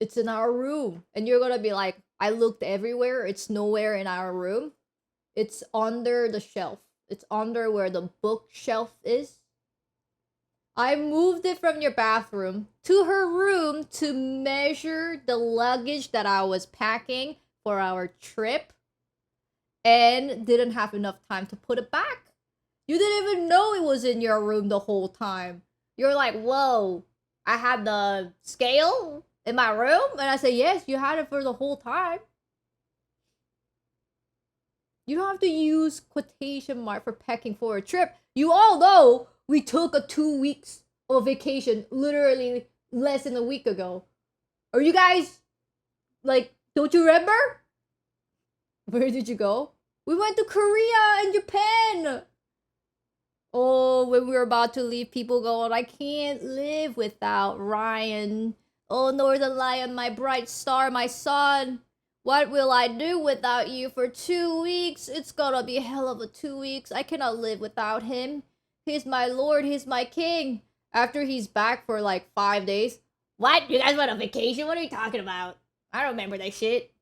It's in our room. And you're gonna be like, I looked everywhere, it's nowhere in our room. It's under the shelf. It's under where the bookshelf is. I moved it from your bathroom to her room to measure the luggage that I was packing for our trip. And didn't have enough time to put it back. You didn't even know it was in your room the whole time. You're like, whoa, I had the scale in my room? And I said, yes, you had it for the whole time. You don't have to use quotation mark for packing for a trip. You all know we took a 2 weeks of vacation literally less than a week ago. Are you guys, like, don't you remember? Where did you go? We went to Korea and Japan. Oh, when we were about to leave, people going, I can't live without Ryan. Oh, northernlion, my bright star, my son. What will I do without you for 2 weeks? It's gonna be a hell of a 2 weeks. I cannot live without him. He's my lord, he's my king. After he's back for like 5 days. What? You guys went on vacation? What are you talking about? I don't remember that shit.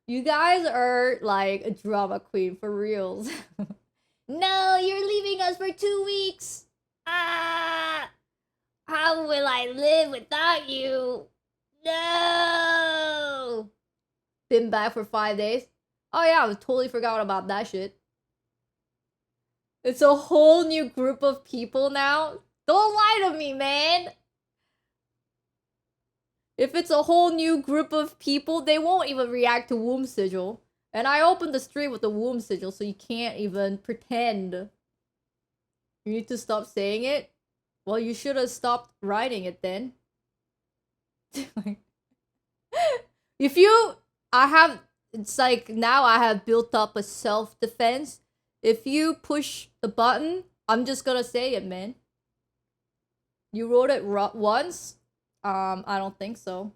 You guys are like a drama queen for reals. No, you're leaving us for 2 weeks. Ah, how will I live without you? No. Been back for 5 days. Oh yeah, I totally forgot about that shit. It's a whole new group of people now. Don't lie to me, man. If it's a whole new group of people, they won't even react to womb sigil. And I opened the stream with the womb sigil, so you can't even pretend. You need to stop saying it? Well, you should have stopped writing it then. It's like now I have built up a self-defense. If you push the button, I'm just gonna say it, man. You wrote it once? I don't think so.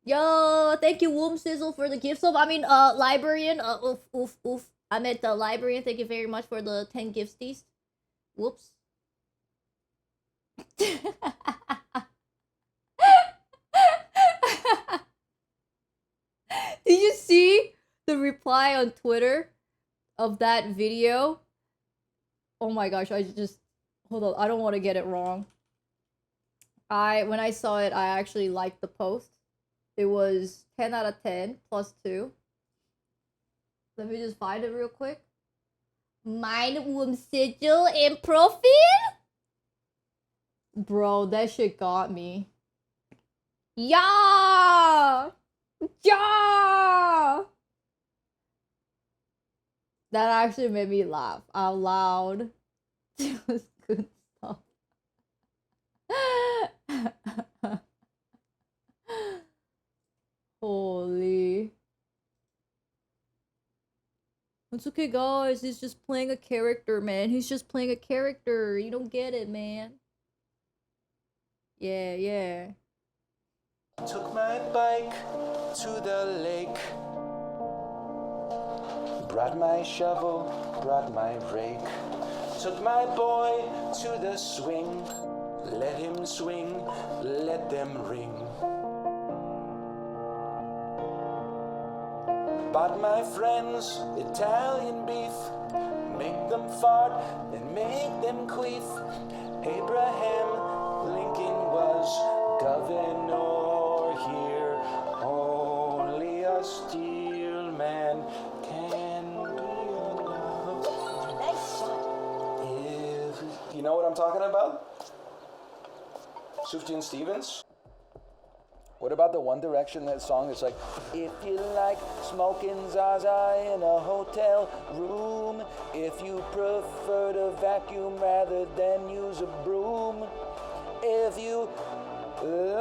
Yo, thank you, Womb Sizzle, for the gift. So, I mean, librarian, oof. I meant the librarian. Thank you very much for the 10 gifties. Whoops. Did you see the reply on Twitter of that video. Oh my gosh, I just hold on, I don't want to get it wrong. When I saw it, I actually liked the post. It was 10 out of 10 plus 2. Let me just find it real quick. Mein sigil in profile? Bro, that shit got me. Yeah! Yeah! That actually made me laugh out loud. It was good stuff. Holy. It's okay, guys. He's just playing a character, man. He's just playing a character. You don't get it, man. Yeah, yeah. Took my bike to the lake. Brought my shovel, brought my rake. Took my boy to the swing. Let him swing, let them ring. Bought my friends Italian beef. Make them fart and make them queef. Abraham Lincoln was governor here. Only a steel man can be enough. If you know what I'm talking about? Sufjan Stevens? What about the One Direction, that song that's like, if you like smoking Zaza in a hotel room, if you prefer to vacuum rather than use a broom, if you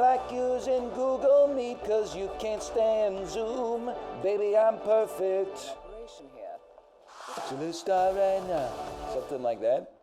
like using Google Meet cause you can't stand Zoom, baby, I'm perfect. To the star right now. Something like that.